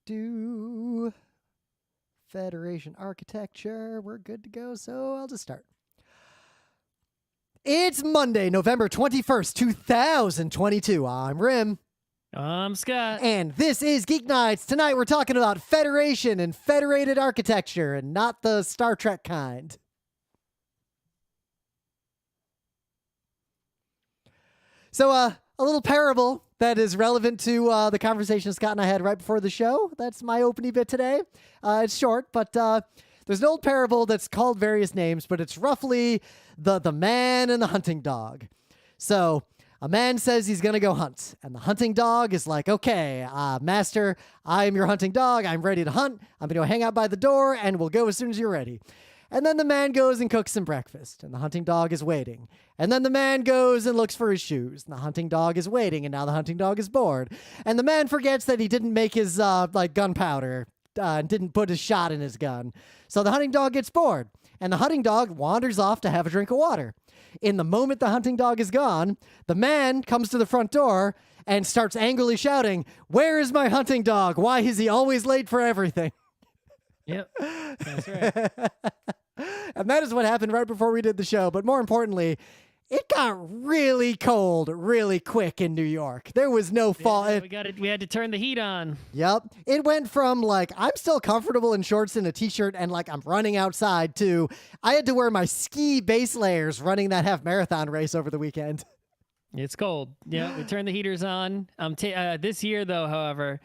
Do. Federation architecture. We're good to go, so I'll just start. It's Monday, November 21st, 2022. I'm Rim. I'm Scott. And this is Geek Nights. Tonight we're talking about Federation and Federated architecture, and not the Star Trek kind. So, a little parable that is relevant to the conversation Scott and I had right before the show. That's my opening bit today. It's short, but there's an old parable that's called various names, but it's roughly the man and the hunting dog. So a man says he's going to go hunt, and the hunting dog is like, okay, master, I am your hunting dog. I'm ready to hunt. I'm going to hang out by the door, and we'll go as soon as you're ready. And then the man goes and cooks some breakfast, and the hunting dog is waiting. And then the man goes and looks for his shoes, and the hunting dog is waiting, and now the hunting dog is bored. And the man forgets that he didn't make his gunpowder and didn't put his shot in his gun. So the hunting dog gets bored, and the hunting dog wanders off to have a drink of water. In the moment the hunting dog is gone, the man comes to the front door and starts angrily shouting, "Where is my hunting dog? Why is he always late for everything?" Yep, that's right. And that is what happened right before we did the show. But more importantly, it got really cold really quick in New York. There was no fall. Yeah, we had to turn the heat on. Yep. It went from like, I'm still comfortable in shorts and a t-shirt and like I'm running outside to I had to wear my ski base layers running that half marathon race over the weekend. It's cold. Yeah, we turned the heaters on. This year, though, however,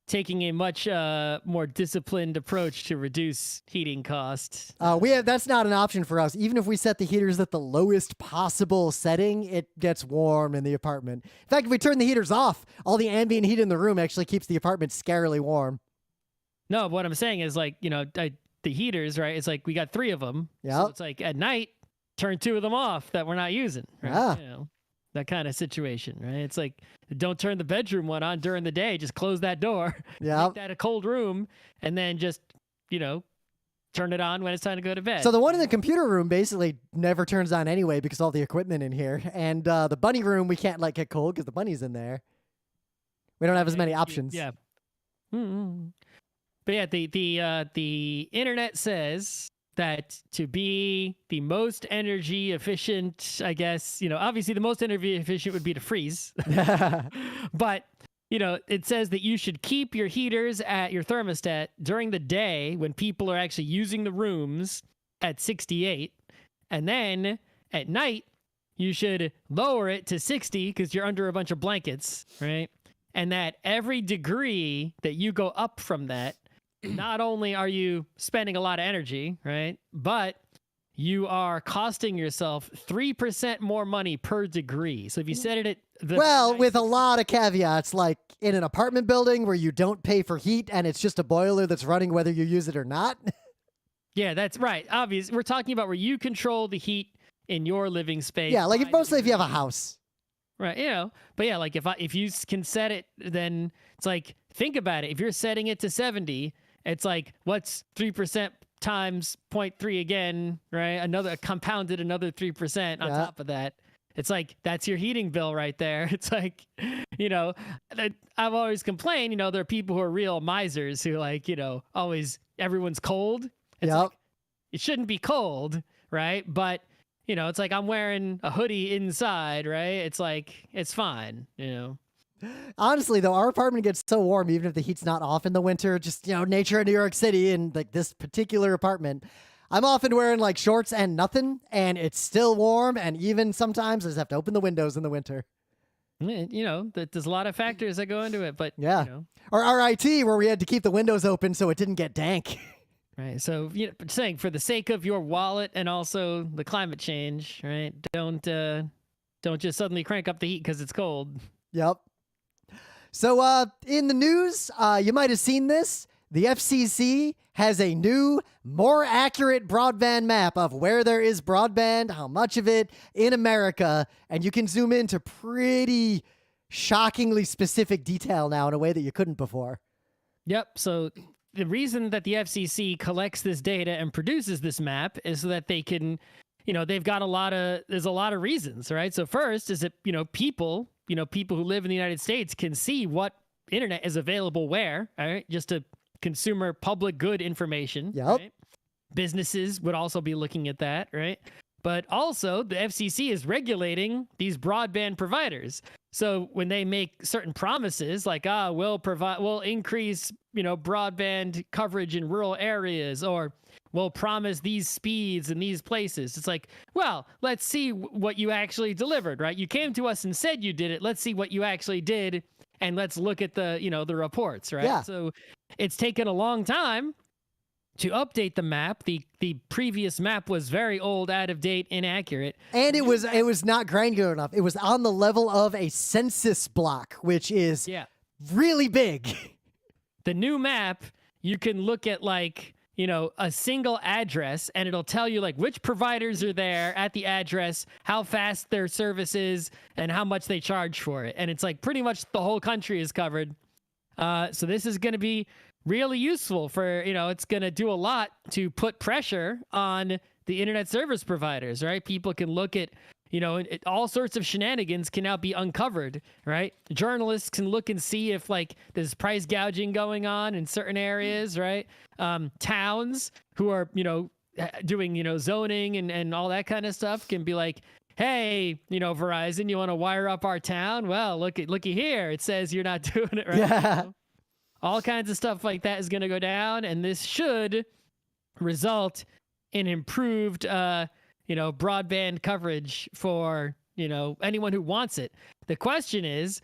taking a much more disciplined approach to reduce heating costs. That's not an option for us. Even if we set the heaters at the lowest possible setting, it gets warm in the apartment. In fact, if we turn the heaters off, all the ambient heat in the room actually keeps the apartment scarily warm. No, what I'm saying is like, the heaters, right? It's like we got 3 of them. Yeah. So it's like at night, turn 2 of them off that we're not using. Right? Yeah. That kind of situation, right? It's like, don't turn the bedroom one on during the day. Just close that door. Yeah. Make that a cold room, and then just, turn it on when it's time to go to bed. So the one in the computer room basically never turns on anyway because all the equipment in here. And the bunny room, we can't get cold because the bunny's in there. We don't have as many options. Yeah. Mm-hmm. But yeah, the internet says that to be the most energy efficient, I guess, obviously the most energy efficient would be to freeze. But, it says that you should keep your heaters at your thermostat during the day when people are actually using the rooms at 68. And then at night, you should lower it to 60 because you're under a bunch of blankets, right? And that every degree that you go up from that, not only are you spending a lot of energy, right, but you are costing yourself 3% more money per degree. So if you set it at with a lot of caveats, like in an apartment building where you don't pay for heat and it's just a boiler that's running whether you use it or not. Yeah, that's right. Obvious. We're talking about where you control the heat in your living space. Yeah, like mostly if you have a house. Right, but yeah, like if you can set it, then it's like, think about it. If you're setting it to 70, it's like, what's 3% times 0.3 again, right? Compounded another 3% on top of that. It's like, that's your heating bill right there. It's like, I've always complained, there are people who are real misers who always, everyone's cold. It's like, it shouldn't be cold, right? But, it's like I'm wearing a hoodie inside, right? It's like, it's fine, Honestly, though, our apartment gets so warm, even if the heat's not off in the winter, just, nature of New York City and like this particular apartment, I'm often wearing like shorts and nothing, and it's still warm. And even sometimes I just have to open the windows in the winter. There's a lot of factors that go into it, but yeah. Or our IT where we had to keep the windows open so it didn't get dank. Right. So, saying for the sake of your wallet and also the climate change, right? Don't just suddenly crank up the heat because it's cold. Yep. So in the news, you might have seen this. The FCC has a new, more accurate broadband map of where there is broadband, how much of it in America, and you can zoom into pretty shockingly specific detail now in a way that you couldn't before. Yep. So the reason that the FCC collects this data and produces this map is so that they can, they've got there's a lot of reasons, right? So first is that, people who live in the United States can see what internet is available where, all right? Just a consumer public good information. Yep. Right? Businesses would also be looking at that, right? But also the FCC is regulating these broadband providers. So when they make certain promises like, we'll increase, broadband coverage in rural areas, or we'll promise these speeds in these places. It's like, well, let's see what you actually delivered, right? You came to us and said you did it. Let's see what you actually did. And let's look at the reports, right? Yeah. So it's taken a long time to update the map. The previous map was very old, out of date, inaccurate. And it was not granular enough. It was on the level of a census block, which is really big. The new map, you can look at a single address, and it'll tell you which providers are there at the address, how fast their service is, and how much they charge for it. And it's pretty much the whole country is covered. So this is going to be really useful for, it's going to do a lot to put pressure on the internet service providers, right? People can look at, all sorts of shenanigans can now be uncovered, right? Journalists can look and see if there's price gouging going on in certain areas, right? Towns who are, doing, zoning and all that kind of stuff can be like, hey, Verizon, you want to wire up our town? Well, looky here. It says you're not doing it right. Yeah. All kinds of stuff like that is going to go down, and this should result in improved, broadband coverage for, anyone who wants it. The question is,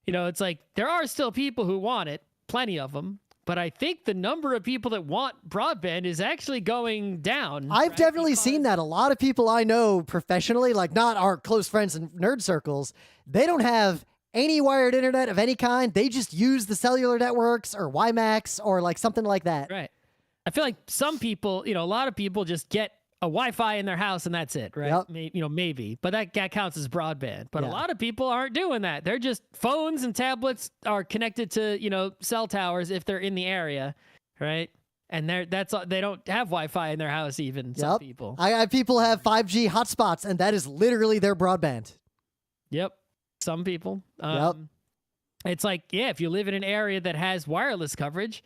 it's there are still people who want it, plenty of them, but I think the number of people that want broadband is actually going down. I've definitely seen that. A lot of people I know professionally, not our close friends in nerd circles, they don't have any wired internet of any kind. They just use the cellular networks or WiMAX or something like that. Right. I feel like some people, a lot of people just get a Wi-Fi in their house and that's it, right? Yep. Maybe, but that counts as broadband. But a lot of people aren't doing that. They're just phones and tablets are connected to, cell towers if they're in the area, right? And they don't have Wi-Fi in their house even. Some people. I have people have 5G hotspots, and that is literally their broadband. Yep. Some people. Yep. It's if you live in an area that has wireless coverage,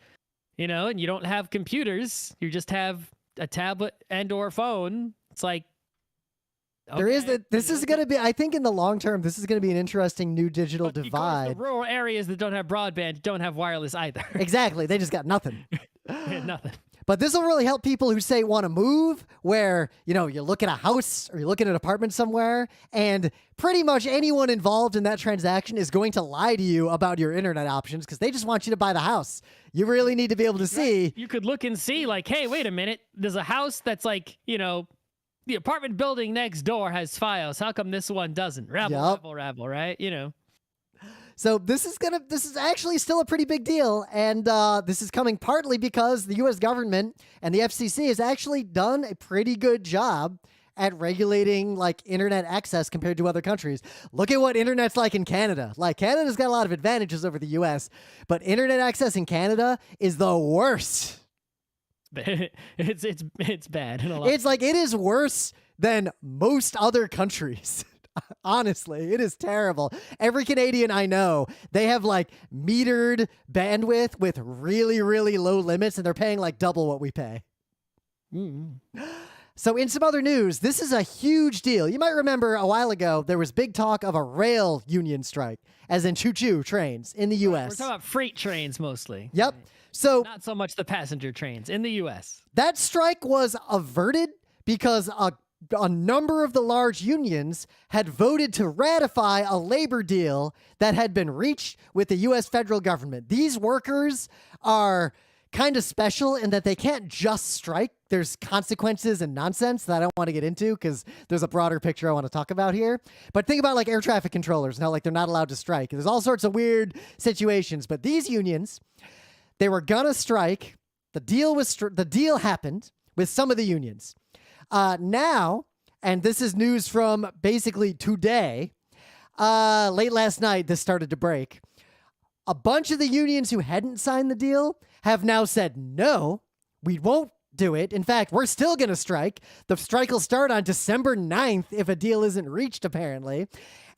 and you don't have computers, you just have a tablet and or phone. It's there is this is going to be, I think in the long term, this is going to be an interesting new digital divide. The rural areas that don't have broadband don't have wireless either. Exactly. They just got nothing. Nothing. But this will really help people who say want to move, where, you look at a house or you look at an apartment somewhere, and pretty much anyone involved in that transaction is going to lie to you about your internet options because they just want you to buy the house. You really need to be able to see. You could look and see hey, wait a minute. There's a house that's the apartment building next door has Fios. How come this one doesn't? Rabble, right? So this is actually still a pretty big deal, and this is coming partly because the U.S. government and the FCC has actually done a pretty good job at regulating internet access compared to other countries. Look at what internet's like in Canada. Canada's got a lot of advantages over the U.S., but internet access in Canada is the worst. It's bad in a lot. It's it is worse than most other countries. Honestly, it is terrible. Every Canadian I know, they have metered bandwidth with really, really low limits, and they're paying double what we pay. So in some other news, this is a huge deal. You might remember a while ago, there was big talk of a rail union strike, as in choo-choo trains in the U.S. We're talking about freight trains mostly. Yep. So not so much the passenger trains in the U.S. That strike was averted because a number of the large unions had voted to ratify a labor deal that had been reached with the U.S. federal government. These workers are kind of special in that they can't just strike. There's consequences and nonsense that I don't want to get into because there's a broader picture I want to talk about here. But think about air traffic controllers and how they're not allowed to strike. There's all sorts of weird situations. But these unions, they were gonna strike. The deal happened with some of the unions. Now, and this is news from basically today, late last night, this started to break. A bunch of the unions who hadn't signed the deal have now said, no, we won't do it. In fact, we're still going to strike. The strike will start on December 9th if a deal isn't reached, apparently.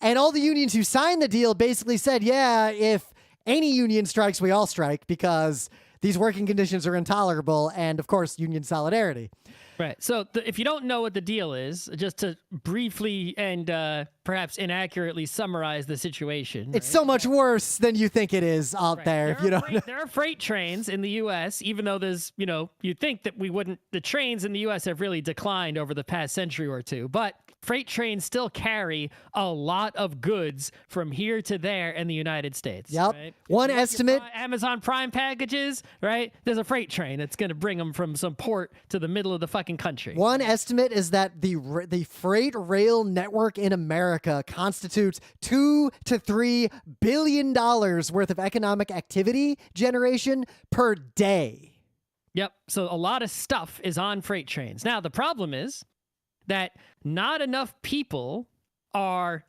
And all the unions who signed the deal basically said, yeah, if any union strikes, we all strike because these working conditions are intolerable, and of course, union solidarity. Right. So if you don't know what the deal is, just to briefly and perhaps inaccurately summarize the situation. It's so much worse than you think it is out there. If you don't know. There are freight trains in the U.S., even though there's, you'd think that the trains in the U.S. have really declined over the past century or two, but freight trains still carry a lot of goods from here to there in the United States. Yep. Right? One estimate. Amazon Prime packages, right? There's a freight train that's going to bring them from some port to the middle of the fucking country. One estimate is that the freight rail network in America constitutes $2 to $3 billion worth of economic activity generation per day. Yep. So a lot of stuff is on freight trains. Now, the problem is that not enough people are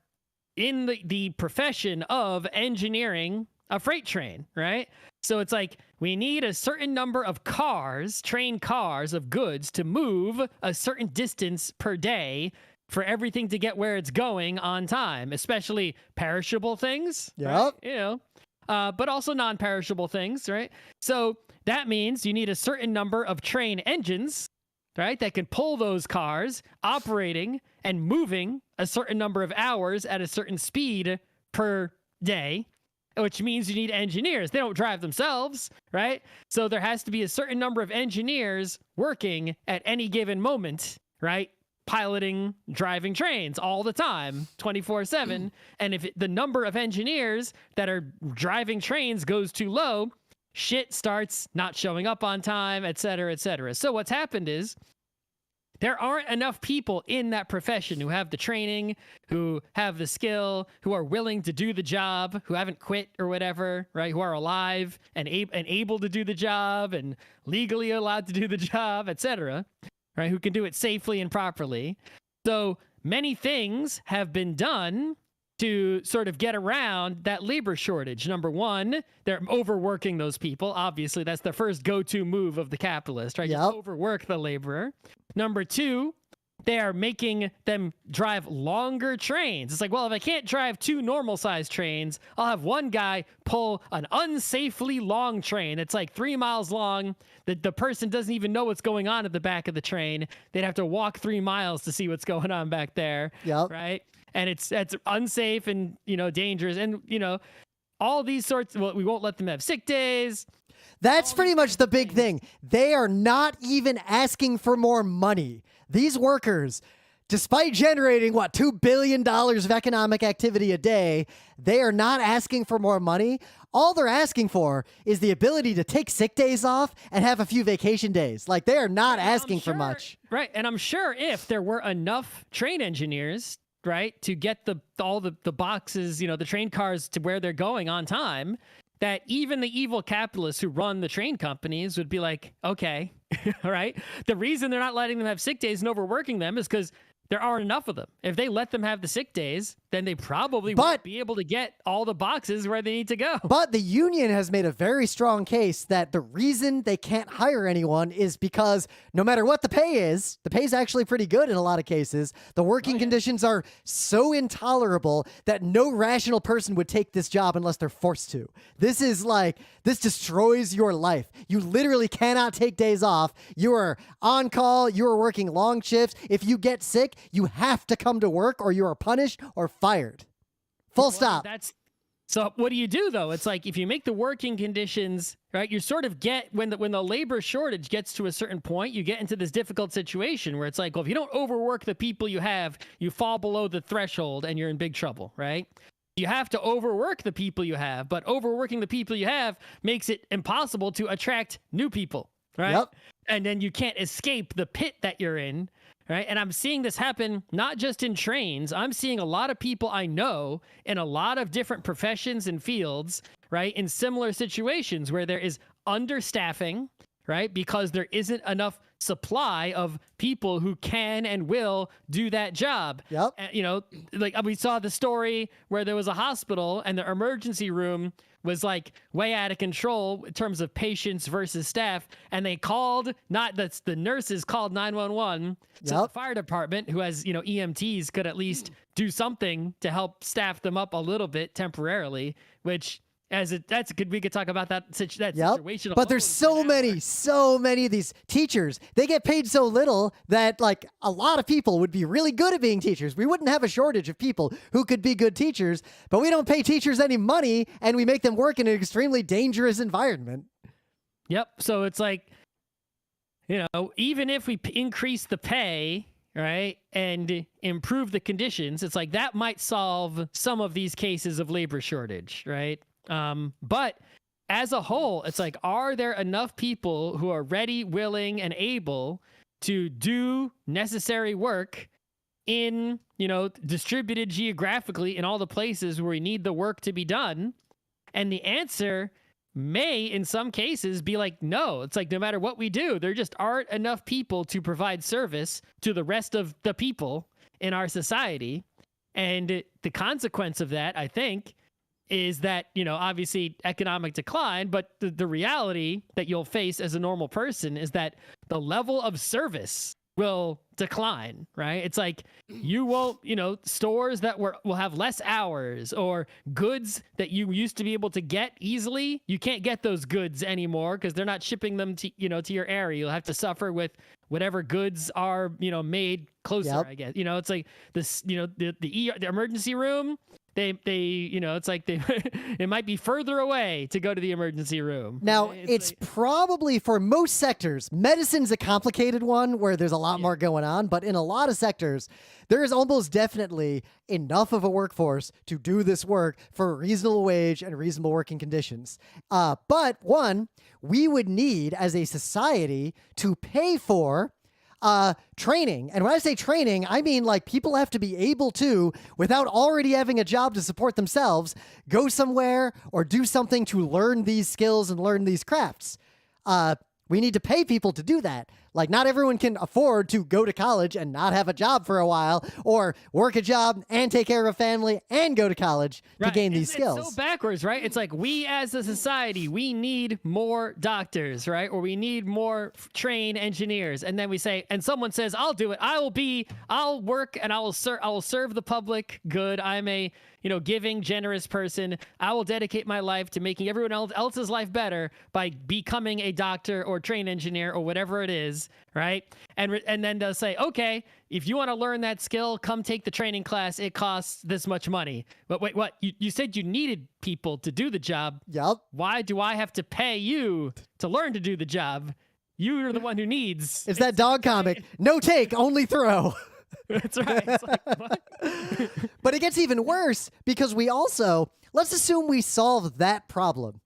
in the profession of engineering a freight train, right? So it's like we need a certain number of train cars of goods to move a certain distance per day for everything to get where it's going on time, especially perishable things. Yep. Right? But also non-perishable things, right? So that means you need a certain number of train engines, right, that can pull those cars operating and moving a certain number of hours at a certain speed per day, which means you need engineers. They don't drive themselves, right? So there has to be a certain number of engineers working at any given moment, right? Piloting, driving trains all the time, 24/7. And if the number of engineers that are driving trains goes too low, shit starts not showing up on time, et cetera, et cetera. So what's happened is there aren't enough people in that profession who have the training, who have the skill, who are willing to do the job, who haven't quit or whatever, right? Who are alive and able to do the job and legally allowed to do the job, et cetera, right? Who can do it safely and properly. So many things have been done to sort of get around that labor shortage. Number one, they're overworking those people. Obviously, that's the first go-to move of the capitalist, right? Yep. Just overwork the laborer. Number two, they are making them drive longer trains. It's like, well, if I can't drive 2 normal-sized trains, I'll have one guy pull an unsafely long train. It's like 3 miles long. The person doesn't even know what's going on at the back of the train. They'd have to walk 3 miles to see what's going on back there, Yep. right? And it's unsafe and, dangerous. And, all these sorts, well, we won't let them have sick days. That's pretty much the big thing. They are not even asking for more money. These workers, despite generating, $2 billion of economic activity a day, they are not asking for more money. All they're asking for is the ability to take sick days off and have a few vacation days. Like, they are not asking for much. Right. And I'm sure if there were enough train engineers, right, to get all the boxes, the train cars to where they're going on time, that even the evil capitalists who run the train companies would be like, okay, all right. The reason they're not letting them have sick days and overworking them is because there aren't enough of them. If they let them have the sick days, then they probably won't be able to get all the boxes where they need to go. But the union has made a very strong case that the reason they can't hire anyone is because no matter what the pay is actually pretty good in a lot of cases. The working conditions are so intolerable that no rational person would take this job unless they're forced to. This destroys your life. You literally cannot take days off. You are on call. You are working long shifts. If you get sick, you have to come to work or you are punished or fired. Full stop. So what do you do, though? It's like if you make the working conditions, right, you sort of get, when the labor shortage gets to a certain point, you get into this difficult situation where it's like, well, if you don't overwork the people you have, you fall below the threshold and you're in big trouble, right? You have to overwork the people you have, but overworking the people you have makes it impossible to attract new people, right? Yep. And then you can't escape the pit that you're in. Right. And I'm seeing this happen not just in trains. I'm seeing a lot of people I know in a lot of different professions and fields, right, in similar situations where there is understaffing, right, because there isn't enough supply of people who can and will do that job. Yep. Like we saw the story where there was a hospital and the emergency room was like way out of control in terms of patients versus staff. And they called, the nurses called 911. So the fire department, who has, EMTs, could at least do something to help staff them up a little bit temporarily, which we could talk about that Yep. situation. But there's so many of these teachers. They get paid so little that like a lot of people would be really good at being teachers. We wouldn't have a shortage of people who could be good teachers, but we don't pay teachers any money and we make them work in an extremely dangerous environment. Yep. So it's like, even if we increase the pay, right, and improve the conditions, it's like that might solve some of these cases of labor shortage, right? But as a whole, it's like, are there enough people who are ready, willing, and able to do necessary work in, distributed geographically in all the places where we need the work to be done? And the answer may, in some cases, be like, no. It's like, no matter what we do, there just aren't enough people to provide service to the rest of the people in our society. And the consequence of that, I think, is that, obviously economic decline, but the reality that you'll face as a normal person is that the level of service will decline, right? It's like you won't, stores that will have less hours, or goods that you used to be able to get easily. You can't get those goods anymore because they're not shipping them to your area. You'll have to suffer with whatever goods are, made closer, Yep. I guess. It's like this, the emergency room. It's like it might be further away to go to the emergency room. Now, right? it's probably for most sectors, medicine's a complicated one where there's a lot more going on, but in a lot of sectors, there is almost definitely enough of a workforce to do this work for a reasonable wage and reasonable working conditions. But one, we would need as a society to pay for training. And when I say training, I mean like people have to be able to, without already having a job to support themselves, go somewhere or do something to learn these skills and learn these crafts. We need to pay people to do that. Like, not everyone can afford to go to college and not have a job for a while, or work a job and take care of a family and go to college to gain these skills. It's so backwards, right? It's like, we as a society, we need more doctors, right? Or we need more trained engineers. And then we say, and someone says, I'll do it. I'll work and I will serve the public good. I'm a, giving, generous person. I will dedicate my life to making everyone else's life better by becoming a doctor or trained engineer or whatever it is, right? And then they'll say, okay, if you want to learn that skill, come take the training class. It costs this much money. But wait, what? You said you needed people to do the job. Yep. Why do I have to pay you to learn to do the job? You're the one who needs. It's that dog comic. No take, only throw. That's right. It's like, what? But it gets even worse because we also, let's assume we solve that problem.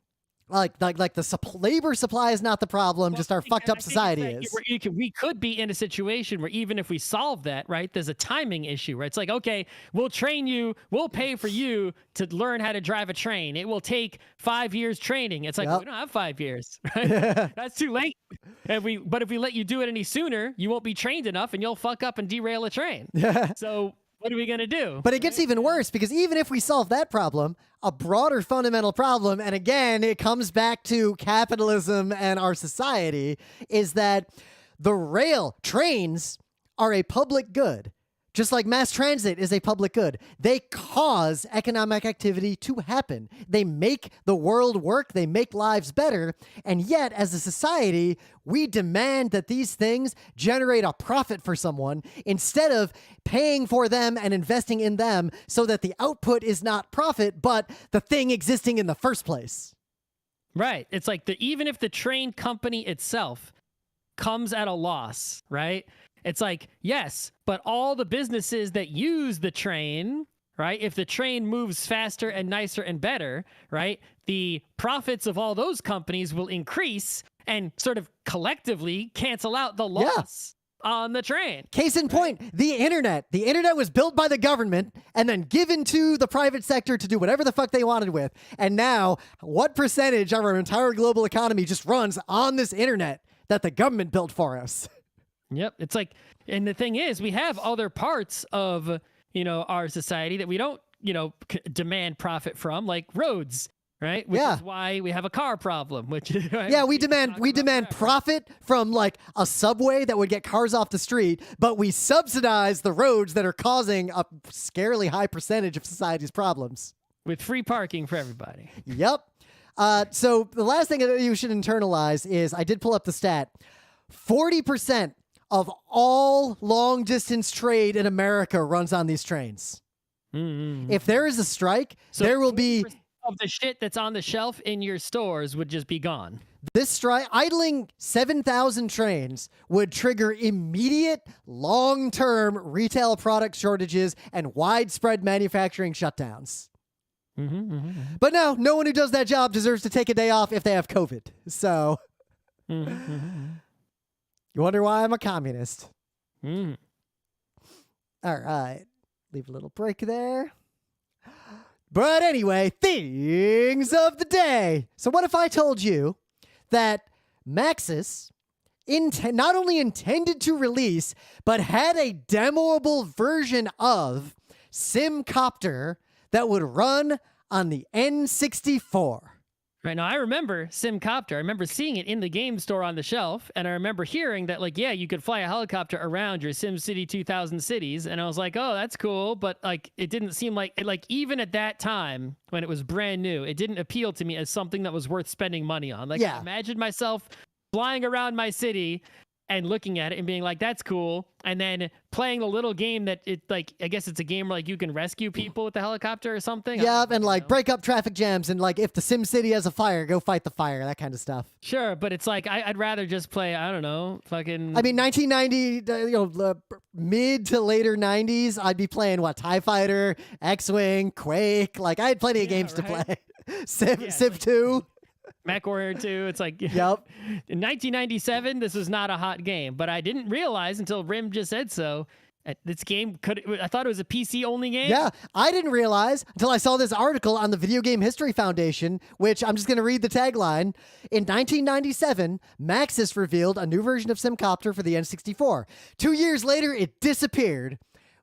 Like the labor supply is not the problem, just our fucked up society is. We could be in a situation where even if we solve that, right, there's a timing issue, right? It's like, okay, we'll train you, we'll pay for you to learn how to drive a train. It will take 5 years training. It's like, we don't have 5 years, right? That's too late. But if we let you do it any sooner, you won't be trained enough and you'll fuck up and derail a train. So what are we going to do? But it gets even worse because even if we solve that problem, a broader fundamental problem, and again, it comes back to capitalism and our society, is that the trains are a public good. Just like mass transit is a public good. They cause economic activity to happen. They make the world work. They make lives better. And yet, as a society, we demand that these things generate a profit for someone instead of paying for them and investing in them so that the output is not profit, but the thing existing in the first place. Right. It's like even if the train company itself comes at a loss, right? It's like, yes, but all the businesses that use the train, right? If the train moves faster and nicer and better, right? The profits of all those companies will increase and sort of collectively cancel out the loss on the train. Case in point, the internet. The internet was built by the government and then given to the private sector to do whatever the fuck they wanted with. And now, what percentage of our entire global economy just runs on this internet that the government built for us? Yep. It's like, and the thing is, we have other parts of, our society that we don't, demand profit from, like roads, right? Which is why we have a car problem, which is, right? Yeah, we demand profit from like a subway that would get cars off the street, but we subsidize the roads that are causing a scarily high percentage of society's problems. With free parking for everybody. Yep. So the last thing that you should internalize is I did pull up the stat. 40% of all long distance trade in America runs on these trains. Mm-hmm. If there is a strike, So there will be of the shit that's on the shelf in your stores would just be gone. this strike. Idling 7,000 trains would trigger immediate long-term retail product shortages and widespread manufacturing shutdowns. But no one who does that job deserves to take a day off if they have COVID. So you wonder why I'm a communist. All right. Leave a little break there. But anyway, things of the day. So what if I told you that Maxis not only intended to release, but had a demoable version of Copter that would run on the N64? Right now, I remember Copter. I remember seeing it in the game store on the shelf, and I remember hearing that, like, yeah, you could fly a helicopter around your SimCity 2000 cities, and I was like, oh, that's cool, but like, it didn't seem like even at that time when it was brand new, it didn't appeal to me as something that was worth spending money on. Like, I imagined myself flying around my city and looking at it and being like, that's cool. And then playing the little game that I guess it's a game where like you can rescue people with the helicopter or something. Yeah, and like break up traffic jams and like if the Sim City has a fire, go fight the fire, that kind of stuff. Sure, but it's like I'd rather just play, I don't know, fucking... I mean, 1990, mid to later 90s, I'd be playing TIE Fighter, X-Wing, Quake. Like I had plenty of games to play. Civ 2. MechWarrior 2, it's like, yep. In 1997, this was not a hot game, but I didn't realize until Rim just said so. This game I thought it was a PC-only game. Yeah, I didn't realize until I saw this article on the Video Game History Foundation, which I'm just going to read the tagline. In 1997, Maxis revealed a new version of Copter for the N64. 2 years later, it disappeared.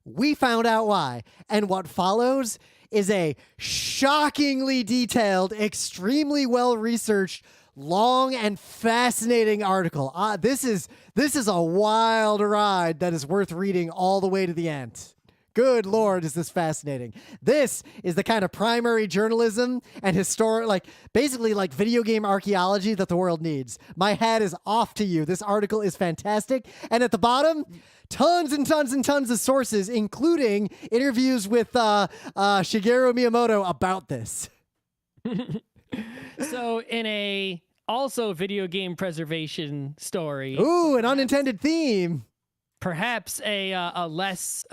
We found out why. And what follows is a shockingly detailed, extremely well-researched, long and fascinating article. This is a wild ride that is worth reading all the way to the end. Good Lord, is this fascinating. This is the kind of primary journalism and basically video game archaeology that the world needs. My hat is off to you. This article is fantastic. And at the bottom, tons and tons and tons of sources, including interviews with Shigeru Miyamoto about this. So in a also video game preservation story. Ooh, an unintended theme. Perhaps a less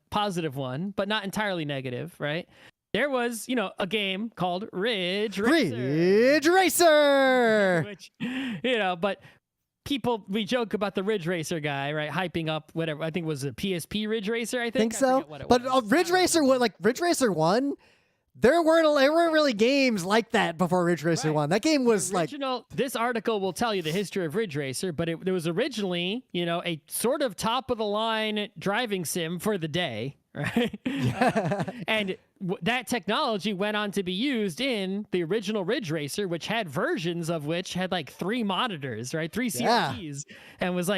positive one, but not entirely negative, right? There was, a game called Ridge Racer. Ridge Racer! Which, but we joke about the Ridge Racer guy, right? Hyping up whatever. I think it was a PSP Ridge Racer, I think so. But Ridge Racer, Ridge Racer 1, there weren't really games like that before Ridge Racer 1. That game was This article will tell you the history of Ridge Racer, but it was originally, a sort of top-of-the-line driving sim for the day, right? Yeah. And that technology went on to be used in the original Ridge Racer, which had versions of which had 3 monitors, right? 3 CRTs, and was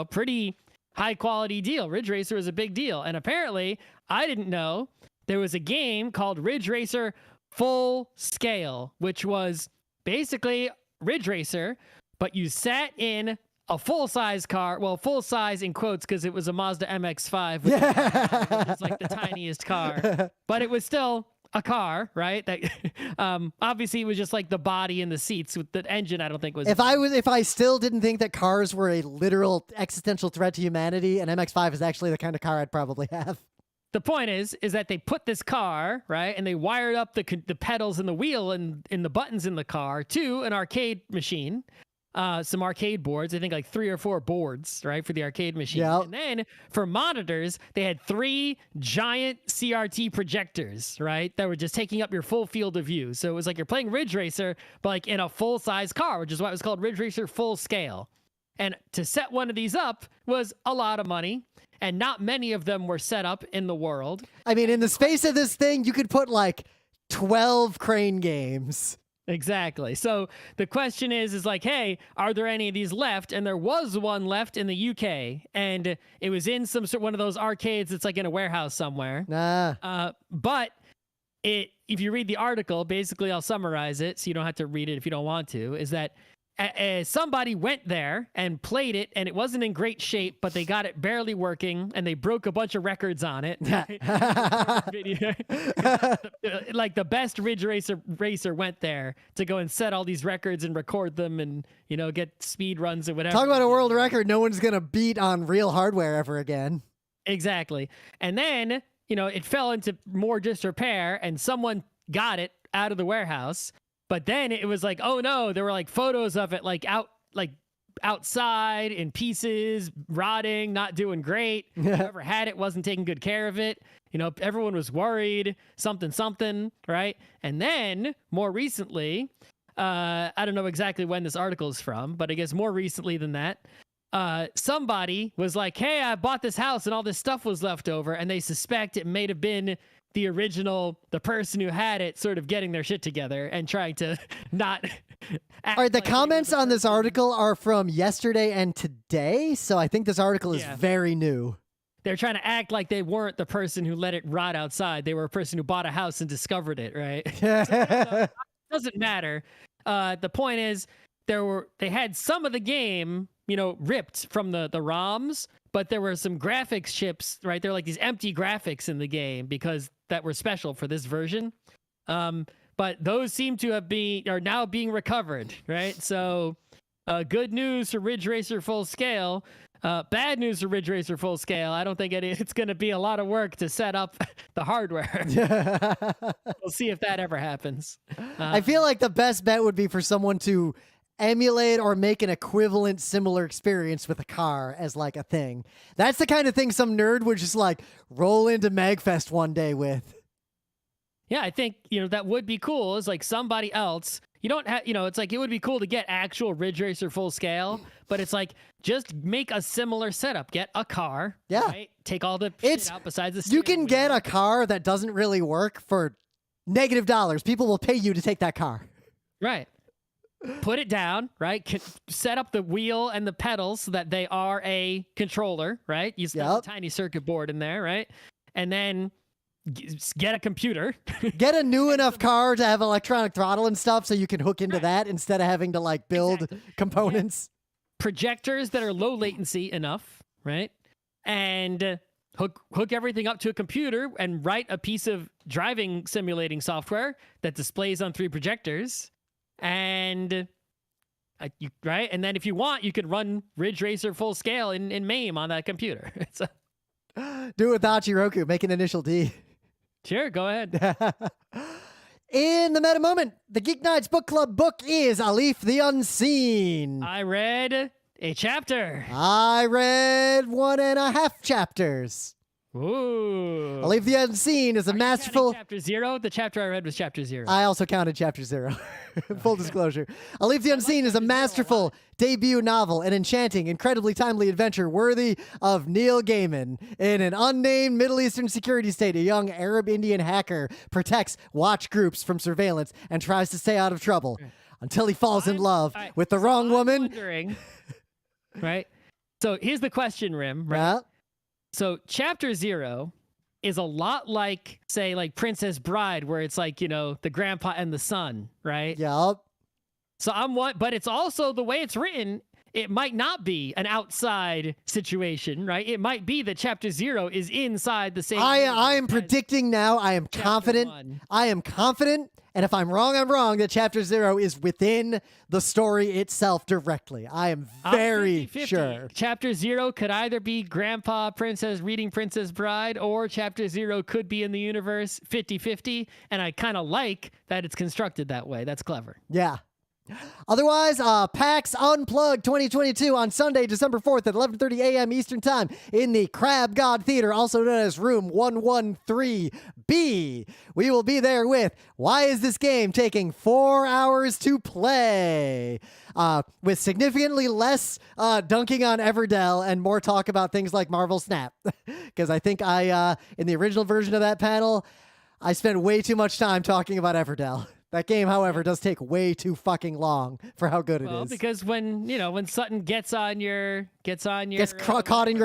pretty high-quality deal. Ridge Racer was a big deal. And apparently, I didn't know, there was a game called Ridge Racer Full Scale, which was basically Ridge Racer, but you sat in a full-size car. Well, full-size in quotes because it was a Mazda MX-5, which is the tiniest car. But it was still a car, right? That obviously it was just the body and the seats. With the engine, I don't think was. If I still didn't think that cars were a literal existential threat to humanity, an MX-5 is actually the kind of car I'd probably have. The point is that they put this car, right, and they wired up the pedals and the wheel and the buttons in the car to an arcade machine, some arcade boards. I think 3 or 4 boards, right, for the arcade machine. Yep. And then for monitors, they had 3 giant CRT projectors, right, that were just taking up your full field of view. So it was you're playing Ridge Racer, but in a full-size car, which is why it was called Ridge Racer Full Scale. And to set one of these up was a lot of money. And not many of them were set up in the world. I mean, in the space of this thing, you could put 12 crane games. Exactly. So the question is hey, are there any of these left? And there was one left in the UK, and it was in one of those arcades that's in a warehouse somewhere. Nah. But if you read the article, basically I'll summarize it so you don't have to read it if you don't want to, is that somebody went there and played it and it wasn't in great shape, but they got it barely working and they broke a bunch of records on it. Like the best Ridge Racer went there to go and set all these records and record them and, get speed runs or whatever. Talk about a world record no one's going to beat on real hardware ever again. Exactly. And then, it fell into more disrepair and someone got it out of the warehouse. But then it was like, oh no, there were like photos of it outside in pieces, rotting, not doing great. Whoever had it wasn't taking good care of it. Everyone was worried, something, right? And then more recently, I don't know exactly when this article is from, but I guess more recently than that, somebody was like, hey, I bought this house and all this stuff was left over. And they suspect it may have been the person who had it sort of getting their shit together and trying to not all right, the comments on this article are from yesterday and today, so I think this article is very new. They're trying to act like they weren't the person who let it rot outside. They were a person who bought a house and discovered it, right? So, it doesn't matter. The point is they had some of the game, ripped from the ROMs, but there were some graphics chips, right? There were like these empty graphics in the game because that were special for this version. But those seem to are now being recovered, right? So good news for Ridge Racer Full Scale. Bad news for Ridge Racer Full Scale. I don't think it's going to be a lot of work to set up the hardware. We'll see if that ever happens. I feel like the best bet would be for someone to emulate or make an equivalent similar experience with a car as like a thing. That's the kind of thing some nerd would just like roll into MagFest one day with. Yeah, I think, that would be cool. Is like somebody else. You don't have, it's like it would be cool to get actual Ridge Racer Full Scale, but it's like just make a similar setup. Get a car. Yeah. Right? Take all the shit out besides the steering You can get a car that doesn't really work for $. People will pay you to take that car. Right. Put it down, right? Set up the wheel and the pedals so that they are a controller, right? You still have a tiny circuit board in there, right? And then get a computer. Get a new enough car to have electronic throttle and stuff so you can hook into that instead of having to like build components. Projectors that are low latency enough, right? And hook everything up to a computer and write a piece of driving simulating software that displays on 3 projectors. And right, and then if you want, you could run Ridge Racer Full Scale in MAME on that computer. Do it without Roku. Make an initial D. Sure, go ahead. In the meta moment, the GeekNights Book Club book is Alif the Unseen. I read a chapter. I read 1.5 chapters. Ooh. Alif the Unseen is a masterful... Chapter 0? The chapter I read was chapter 0. I also counted chapter 0. Full disclosure. Alif the Unseen is a masterful debut novel, an enchanting, incredibly timely adventure worthy of Neil Gaiman. In an unnamed Middle Eastern security state, a young Arab Indian hacker protects watch groups from surveillance and tries to stay out of trouble until he falls in love with the wrong woman. Wondering, right? So here's the question, Rim. Right? Yeah. So chapter 0 is a lot like, say, like Princess Bride, where it's like, the grandpa and the son, right? Yep. So but it's also the way it's written. It might not be an outside situation, right? It might be that chapter 0 is inside the same. I am predicting now. I am confident. 1. I am confident. And if I'm wrong, I'm wrong. That chapter 0 is within the story itself directly. I am very 50-50. sure. Chapter 0 could either be Grandpa Princess reading Princess Bride, or chapter 0 could be in the universe 50-50. And I kind of like that it's constructed that way. That's clever. Yeah. Otherwise, PAX Unplugged 2022 on Sunday, December 4th at 11:30 a.m. Eastern Time in the Crab God Theater, also known as Room 113B. We will be there with Why Is This Game Taking 4 Hours to Play? With significantly less dunking on Everdell and more talk about things like Marvel Snap. Because I think in the original version of that panel, I spent way too much time talking about Everdell. That game, however, does take way too fucking long for how good it is. Because when Sutton gets caught in your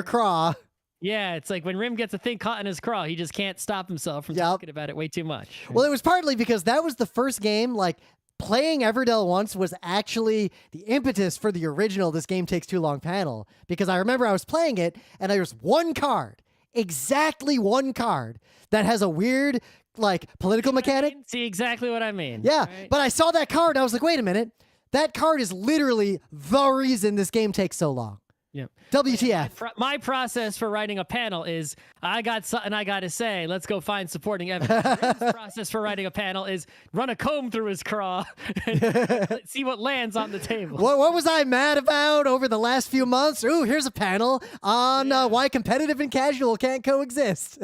craw, Yeah, it's like when Rim gets a thing caught in his craw, he just can't stop himself from talking about it way too much. Well, it was partly because that was the first game, like, playing Everdell once was actually the impetus for the original This Game Takes Too Long panel, because I remember I was playing it, and there was one card, exactly one card, that has a weird, like, political mechanic. See exactly what I mean. Yeah, right? but I saw that card, I was like, wait a minute, that card is literally the reason this game takes so long. Yep. WTF. My process for writing a panel is I got something I got to say. Let's go find supporting evidence. Rim's process for writing a panel is run a comb through his craw and see what lands on the table. What was I mad about over the last few months? Ooh, here's a panel on why competitive and casual can't coexist.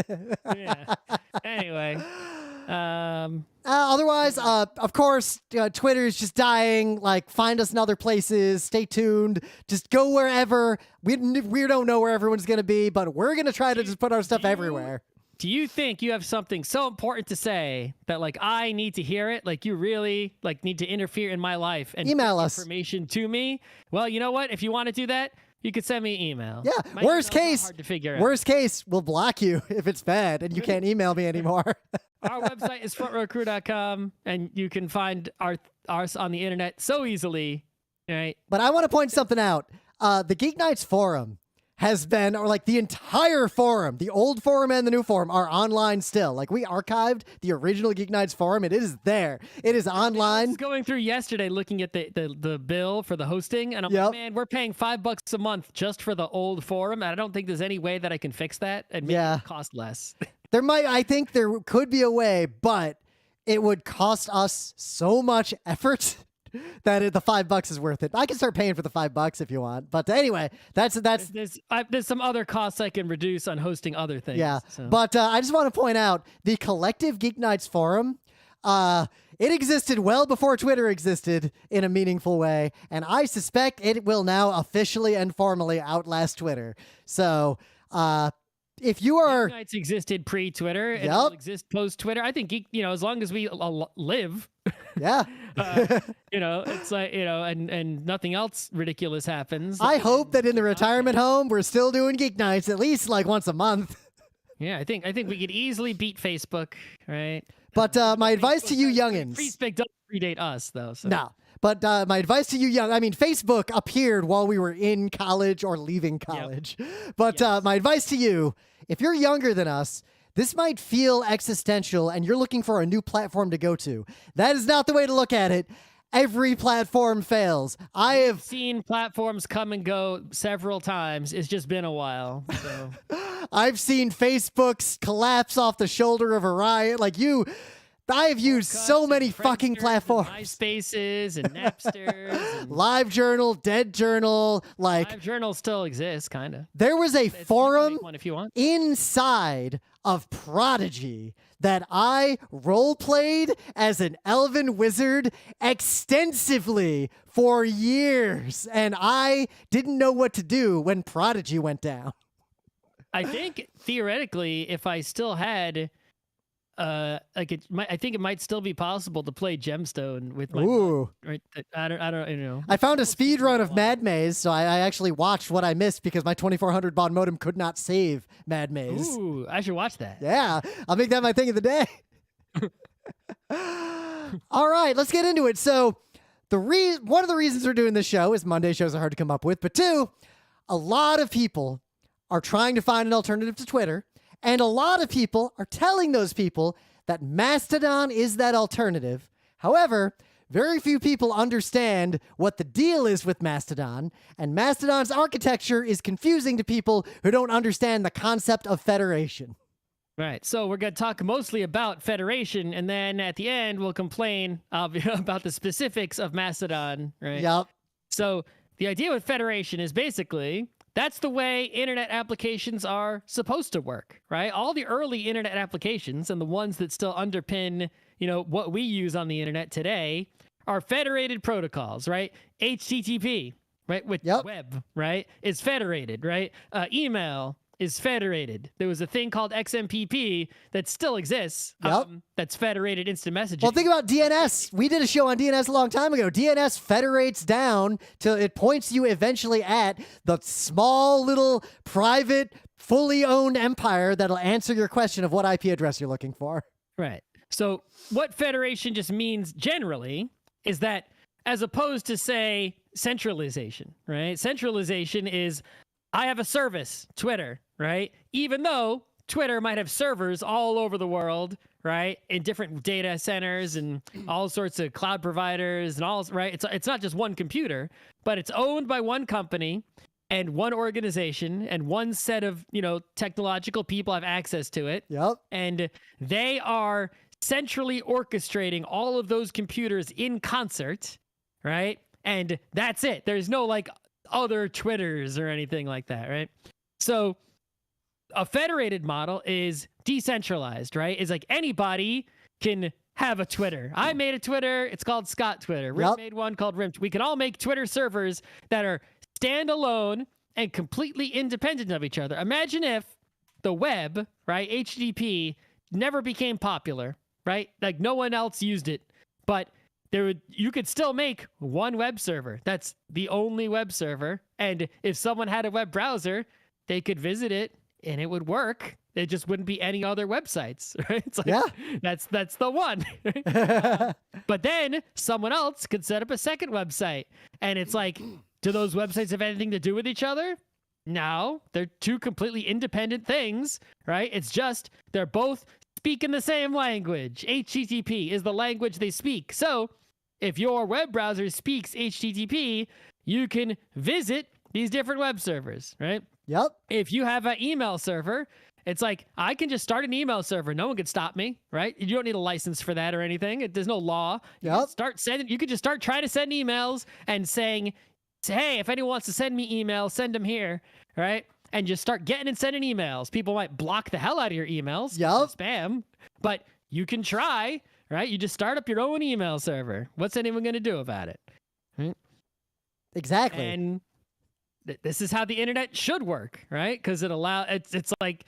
Yeah. Anyway. Otherwise, of course, Twitter is just dying. Like, find us in other places. Stay tuned. Just go wherever. We don't know where everyone's going to be, but we're going to try to just put our stuff everywhere. Do you think you have something so important to say that, like, I need to hear it? Like, you really, like, need to interfere in my life and email us information to me? Well, you know what? If you want to do that, you could send me an email. Yeah. Worst case, hard to figure out. Worst case, we'll block you if it's bad and you can't email me anymore. Our website is frontrowcrew.com, and you can find ours on the internet so easily. Right. But I want to point something out. The GeekNights forum has been, or like the entire forum, the old forum and the new forum are online still. Like, we archived the original GeekNights forum, and it is there. It is online. I was going through yesterday looking at the bill for the hosting, and I'm like, man, we're paying $5 a month just for the old forum, and I don't think there's any way that I can fix that and make it cost less. I think there could be a way, but it would cost us so much effort that the $5 is worth it. I can start paying for the $5 if you want. But anyway, that's there's some other costs I can reduce on hosting other things. Yeah, so. But I just want to point out the collective GeekNights forum. It existed well before Twitter existed in a meaningful way, and I suspect it will now officially and formally outlast Twitter. So, if you are... GeekNights existed pre-Twitter, and it'll exist post-Twitter. I think, as long as we live... Yeah. It's like, and nothing else ridiculous happens. I hope that in the retirement home, we're still doing Geek Nights at least like once a month. Yeah, I think we could easily beat Facebook, right? But my advice to you youngins... Facebook doesn't predate us, though. So. No. But my advice to you Facebook appeared while we were in college or leaving college. Yep. But my advice to you, if you're younger than us, this might feel existential and you're looking for a new platform to go to. That is not the way to look at it. Every platform fails. I have seen platforms come and go several times. It's just been a while. So. I've seen Facebook's collapse off the shoulder of Orion. I have used so many fucking platforms. MySpaces and Napsters. And LiveJournal, DeadJournal. LiveJournal still exists, kind of. There was a forum if you want. inside of Prodigy that I role-played as an elven wizard extensively for years, and I didn't know what to do when Prodigy went down. I think, theoretically, if I still had... I think it might still be possible to play Gemstone with my Ooh. Right? I don't. I found a speed run of Mad Maze, so I actually watched what I missed because my 2400 baud modem could not save Mad Maze. Ooh, I should watch that. Yeah, I'll make that my thing of the day. All right, let's get into it. So, one of the reasons we're doing this show is Monday shows are hard to come up with, but two, a lot of people are trying to find an alternative to Twitter. And a lot of people are telling those people that Mastodon is that alternative. However, very few people understand what the deal is with Mastodon, and Mastodon's architecture is confusing to people who don't understand the concept of federation. Right, so we're going to talk mostly about Federation, and then at the end, we'll complain about the specifics of Mastodon, right? Yep. So the idea with Federation is basically... that's the way internet applications are supposed to work, right? All the early internet applications and the ones that still underpin, what we use on the internet today are federated protocols, right? HTTP, right? With web, right? Is federated, right? Email is federated. There was a thing called XMPP that still exists. That's federated instant messaging. Well, think about DNS. We did a show on DNS a long time ago. DNS federates down till it points you eventually at the small little private fully owned empire that'll answer your question of what IP address you're looking for. Right. So what federation just means generally is that as opposed to, say, centralization, right? Centralization is I have a service, Twitter, right? Even though Twitter might have servers all over the world, right? In different data centers and all sorts of cloud providers and all, right? It's not just one computer, but it's owned by one company and one organization and one set of, technological people have access to it. Yep. And they are centrally orchestrating all of those computers in concert, right? And that's it. There's no like other Twitters or anything like that, right? So a federated model is decentralized, right? It's like anybody can have a Twitter. I made a Twitter. It's called Scott Twitter. Rim made one called Rim. We can all make Twitter servers that are standalone and completely independent of each other. Imagine if the web, right, HTTP, never became popular, right? Like no one else used it, but you could still make one web server. That's the only web server. And if someone had a web browser, they could visit it and it would work. It just wouldn't be any other websites, right? It's like, that's the one. But then someone else could set up a second website. And it's like, do those websites have anything to do with each other? No, they're two completely independent things, right? It's just they're both speaking the same language. HTTP is the language they speak. So if your web browser speaks HTTP, you can visit these different web servers, right? Yep. If you have an email server, it's like, I can just start an email server. No one can stop me, right? You don't need a license for that or anything. There's no law. Yep. You could just start trying to send emails and saying, hey, if anyone wants to send me emails, send them here, right? And just start getting and sending emails. People might block the hell out of your emails. Yep. Spam. But you can try, right? You just start up your own email server. What's anyone going to do about it? Right? Exactly. And this is how the internet should work, right? Because it's like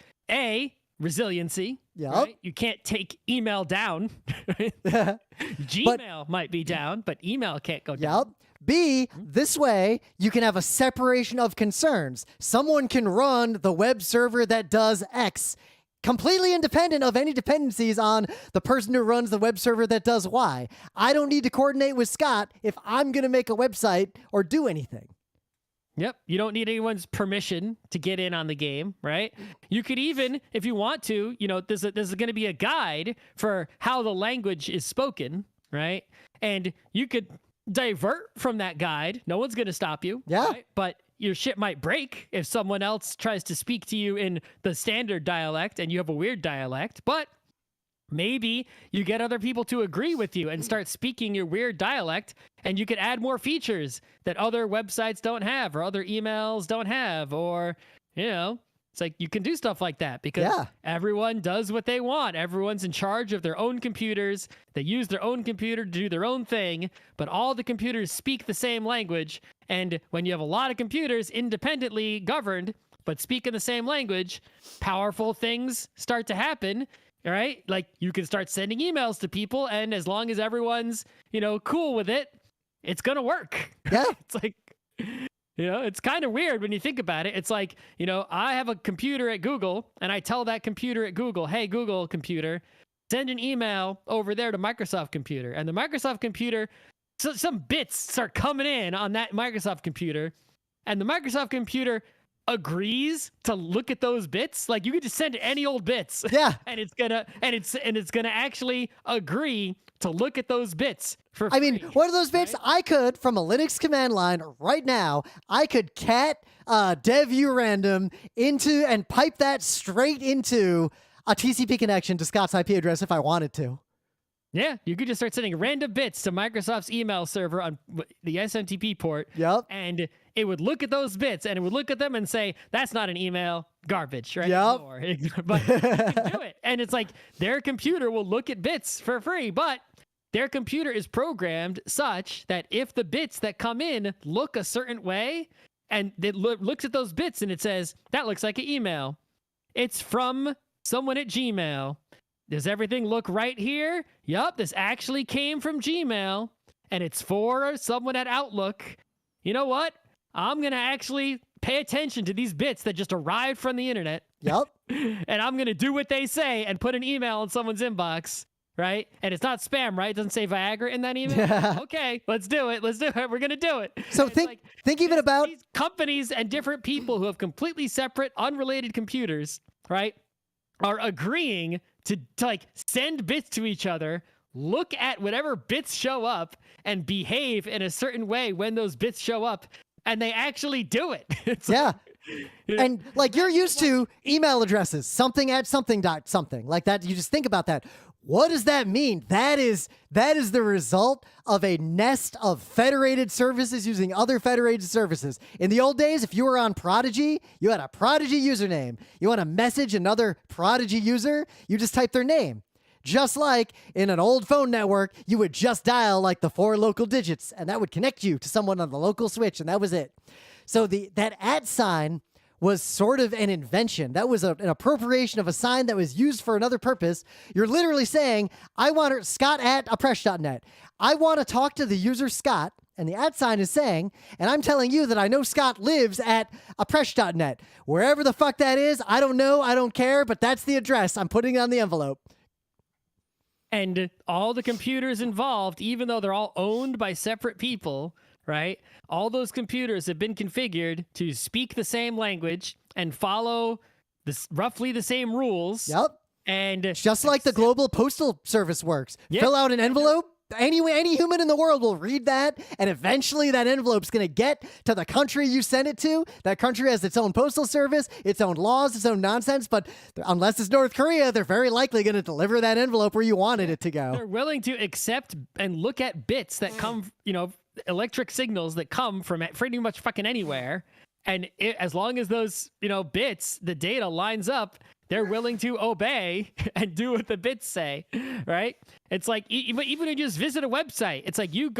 resiliency. Yep. Right? You can't take email down. Right? Gmail might be down, but email can't go down. Yep. B, this way, you can have a separation of concerns. Someone can run the web server that does X, completely independent of any dependencies on the person who runs the web server that does Y. I don't need to coordinate with Scott if I'm going to make a website or do anything. Yep. You don't need anyone's permission to get in on the game, right? You could even, if you want to, there's going to be a guide for how the language is spoken, right? And you could divert from that guide. No one's going to stop you. Yeah. Right? But your shit might break if someone else tries to speak to you in the standard dialect and you have a weird dialect. But maybe you get other people to agree with you and start speaking your weird dialect, and you could add more features that other websites don't have or other emails don't have, or, it's like you can do stuff like that because everyone does what they want. Everyone's in charge of their own computers. They use their own computer to do their own thing, but all the computers speak the same language. And when you have a lot of computers independently governed, but speak in the same language, powerful things start to happen. All right. Like you can start sending emails to people, and as long as everyone's, cool with it, it's going to work. Yeah. It's like, it's kind of weird when you think about it. It's like, I have a computer at Google and I tell that computer at Google, hey, Google computer, send an email over there to Microsoft computer. And the Microsoft computer, some bits start coming in on that Microsoft computer, and the Microsoft computer agrees to look at those bits. Like you could just send any old bits. Yeah. and it's gonna actually agree to look at those bits for free. I mean, what are those bits? Right? I could, from a Linux command line right now, I could cat dev urandom into and pipe that straight into a TCP connection to Scott's IP address if I wanted to. Yeah, you could just start sending random bits to Microsoft's email server on the SMTP port. Yep. And it would look at those bits and it would look at them and say, that's not an email, garbage, right? Yep. But you can do it. And it's like their computer will look at bits for free, but their computer is programmed such that if the bits that come in look a certain way, and it looks at those bits and it says, that looks like an email. It's from someone at Gmail. Does everything look right here? Yup, this actually came from Gmail, and it's for someone at Outlook. You know what? I'm going to actually pay attention to these bits that just arrived from the internet. Yep. And I'm going to do what they say and put an email in someone's inbox, right? And it's not spam, right? It doesn't say Viagra in that email. Yeah. Okay, let's do it. Let's do it. We're going to do it. So think even about these companies and different people who have completely separate, unrelated computers, right, are agreeing to like send bits to each other, look at whatever bits show up, and behave in a certain way when those bits show up, and they actually do it. It's yeah. like, And like you're used to email addresses, something at something dot something like that. You just think about that. What does that mean? That is the result of a nest of federated services using other federated services. In the old days, if you were on Prodigy, you had a Prodigy username. You want to message another Prodigy user, you just type their name. Just like in an old phone network, you would just dial like the 4 local digits, and that would connect you to someone on the local switch, and that was it. So that @ sign was sort of an invention. That was an appropriation of a sign that was used for another purpose. You're literally saying, I want Scott at appresh.net. I want to talk to the user Scott, and the @ sign is saying, and I'm telling you that I know Scott lives at appresh.net. Wherever the fuck that is, I don't know, I don't care, but that's the address. I'm putting it on the envelope. And all the computers involved, even though they're all owned by separate people, right? All those computers have been configured to speak the same language and follow roughly the same rules. Yep. And just like the global postal service works. Yep. Fill out an envelope. Any human in the world will read that, and eventually that envelope's going to get to the country you sent it to. That country has its own postal service, its own laws, its own nonsense, but unless it's North Korea, they're very likely going to deliver that envelope where you wanted it to go. They're willing to accept and look at bits that come, electric signals that come from pretty much fucking anywhere. And as long as those, bits, the data lines up, they're willing to obey and do what the bits say, right? It's like, even when you just visit a website, it's like you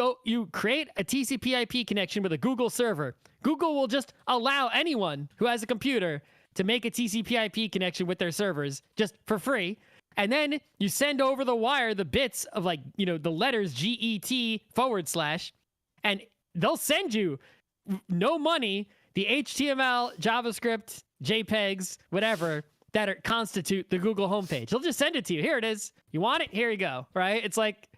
create a TCP/IP connection with a Google server. Google will just allow anyone who has a computer to make a TCP/IP connection with their servers just for free. And then you send over the wire the bits of the letters GET/, and they'll send you no money, the HTML, JavaScript, JPEGs, whatever, that constitute the Google homepage. They'll just send it to you. Here it is. You want it? Here you go. Right? It's like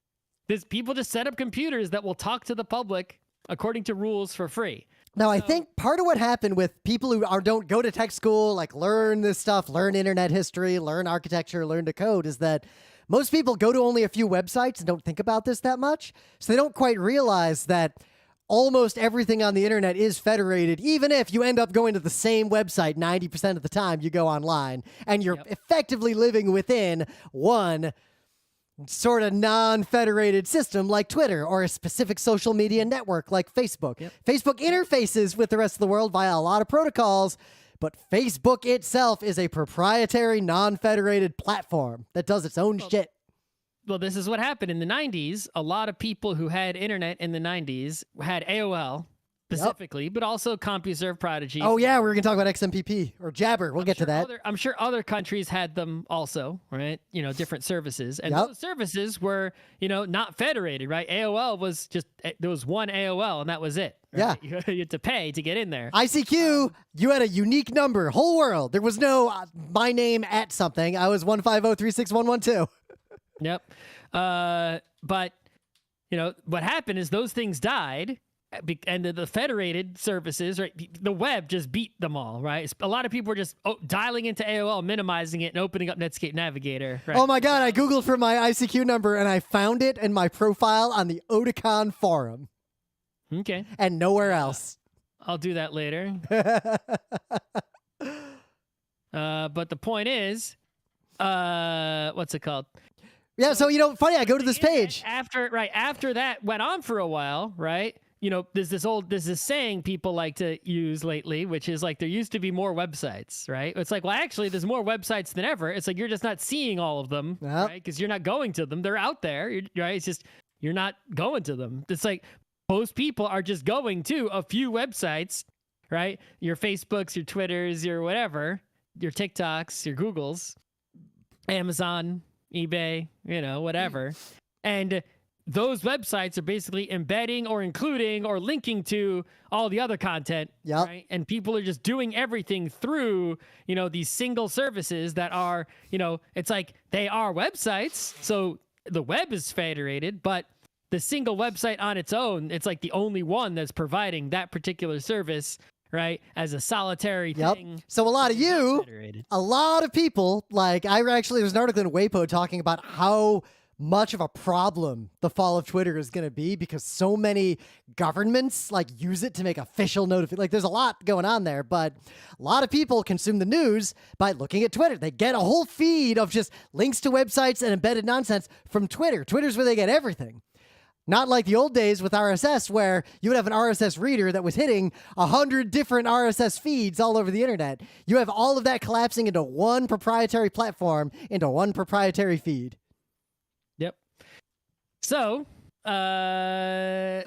people just set up computers that will talk to the public according to rules for free. Now, I think part of what happened with people who don't go to tech school, like learn this stuff, learn internet history, learn architecture, learn to code, is that most people go to only a few websites and don't think about this that much. So they don't quite realize that almost everything on the internet is federated, even if you end up going to the same website 90% of the time you go online, and you're effectively living within one sort of non-federated system like Twitter or a specific social media network like Facebook. Facebook interfaces with the rest of the world via a lot of protocols, but Facebook itself is a proprietary non-federated platform that does its own shit. Well, this is what happened in the 90s. A lot of people who had internet in the 90s had AOL specifically, but also CompuServe, Prodigy. Oh, yeah, we're going to talk about XMPP or Jabber. We'll get to that. I'm sure other countries had them also, right? Different services. And those services were, not federated, right? AOL was just, there was one AOL and that was it. Right? Yeah. You had to pay to get in there. ICQ, you had a unique number, whole world. There was no my name at something. I was 150-36112. Yep. But, what happened is those things died, and the federated services, right? The web just beat them all, right? A lot of people were just dialing into AOL, minimizing it, and opening up Netscape Navigator. Right? Oh my God, I Googled for my ICQ number, and I found it in my profile on the Oticon forum. Okay. And nowhere else. I'll do that later. But the point is, what's it called? Yeah, so funny, I go to this page. After that went on for a while, right? There's this saying people like to use lately, which is like there used to be more websites, right? It's like, well, actually, there's more websites than ever. It's like you're just not seeing all of them, right? Because you're not going to them. They're out there, right? It's just you're not going to them. It's like most people are just going to a few websites, right? Your Facebooks, your Twitters, your whatever, your TikToks, your Googles, Amazon, eBay, whatever. And those websites are basically embedding or including or linking to all the other content. Yep. Right? And people are just doing everything through, these single services that are, it's like they are websites. So the web is federated, but the single website on its own, it's like the only one that's providing that particular service, right, as a solitary thing. So a lot of people, like there was an article in WAPO talking about how much of a problem the fall of Twitter is going to be because so many governments use it to make official notifications. There's a lot going on there, but a lot of people consume the news by looking at Twitter. They get a whole feed of just links to websites and embedded nonsense from Twitter. Twitter's where they get everything. Not like the old days with RSS where you would have an RSS reader that was hitting 100 different RSS feeds all over the internet. You have all of that collapsing into one proprietary platform, into one proprietary feed. Yep. So, yeah.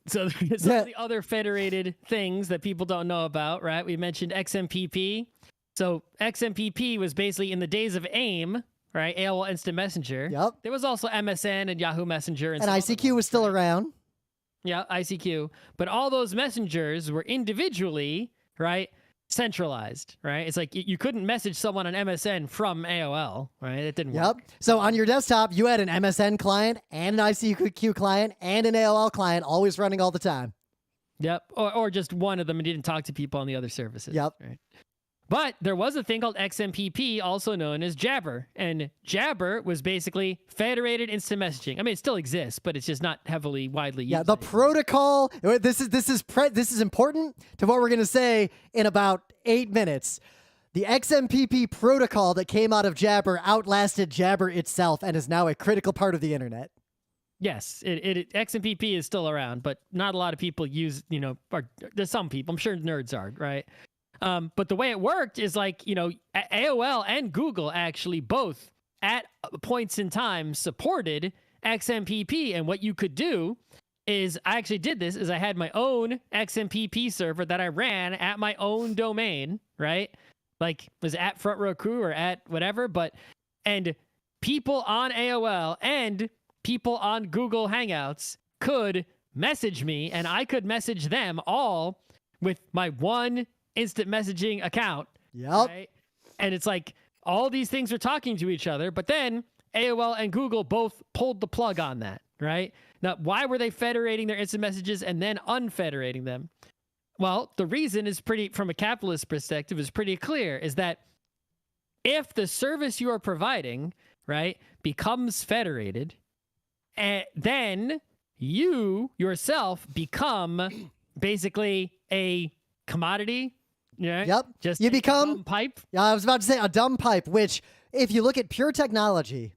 So some of the other federated things that people don't know about, right? We mentioned XMPP. So XMPP was basically in the days of AIM, right? AOL Instant Messenger. Yep. There was also MSN and Yahoo Messenger. And ICQ was still around. Yeah, ICQ. But all those messengers were individually, right, centralized, right? It's like you couldn't message someone on MSN from AOL, right? It didn't work. Yep. So on your desktop, you had an MSN client and an ICQ client and an AOL client always running all the time. Yep. Or just one of them and didn't talk to people on the other services. Yep. Right? But there was a thing called XMPP, also known as Jabber. And Jabber was basically federated instant messaging. I mean, it still exists, but it's just not heavily widely used. Yeah, the protocol, this is important to what we're going to say in about 8 minutes. The XMPP protocol that came out of Jabber outlasted Jabber itself and is now a critical part of the internet. Yes, XMPP is still around, but not a lot of people use, there's some people, I'm sure nerds are, right? But the way it worked is AOL and Google actually both at points in time supported XMPP. And what you could do is I actually did this is I had my own XMPP server that I ran at my own domain, right? Was at Front Row Crew or at whatever, and people on AOL and people on Google Hangouts could message me and I could message them all with my one instant messaging account. Yep. Right? And it's like all these things are talking to each other, but then AOL and Google both pulled the plug on that, right? Now, why were they federating their instant messages and then unfederating them? Well, the reason is from a capitalist perspective, is pretty clear, is that if the service you are providing, right, becomes federated, then you yourself become basically a commodity. Yeah. Yep. Just you become a dumb pipe. Yeah, I was about to say a dumb pipe, which if you look at pure technology,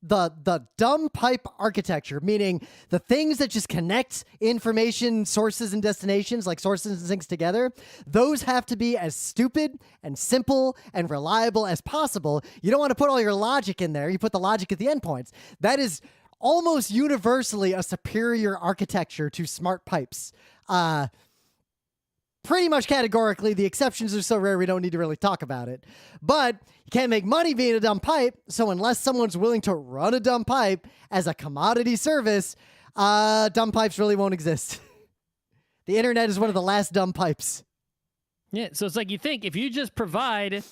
the dumb pipe architecture, meaning the things that just connect information sources and destinations, like sources and things together, those have to be as stupid and simple and reliable as possible. You don't want to put all your logic in there. You put the logic at the endpoints. That is almost universally a superior architecture to smart pipes. Pretty much categorically, the exceptions are so rare we don't need to really talk about it. But you can't make money being a dumb pipe, so unless someone's willing to run a dumb pipe as a commodity service, dumb pipes really won't exist. The internet is one of the last dumb pipes. Yeah, so it's like you think if you just provide,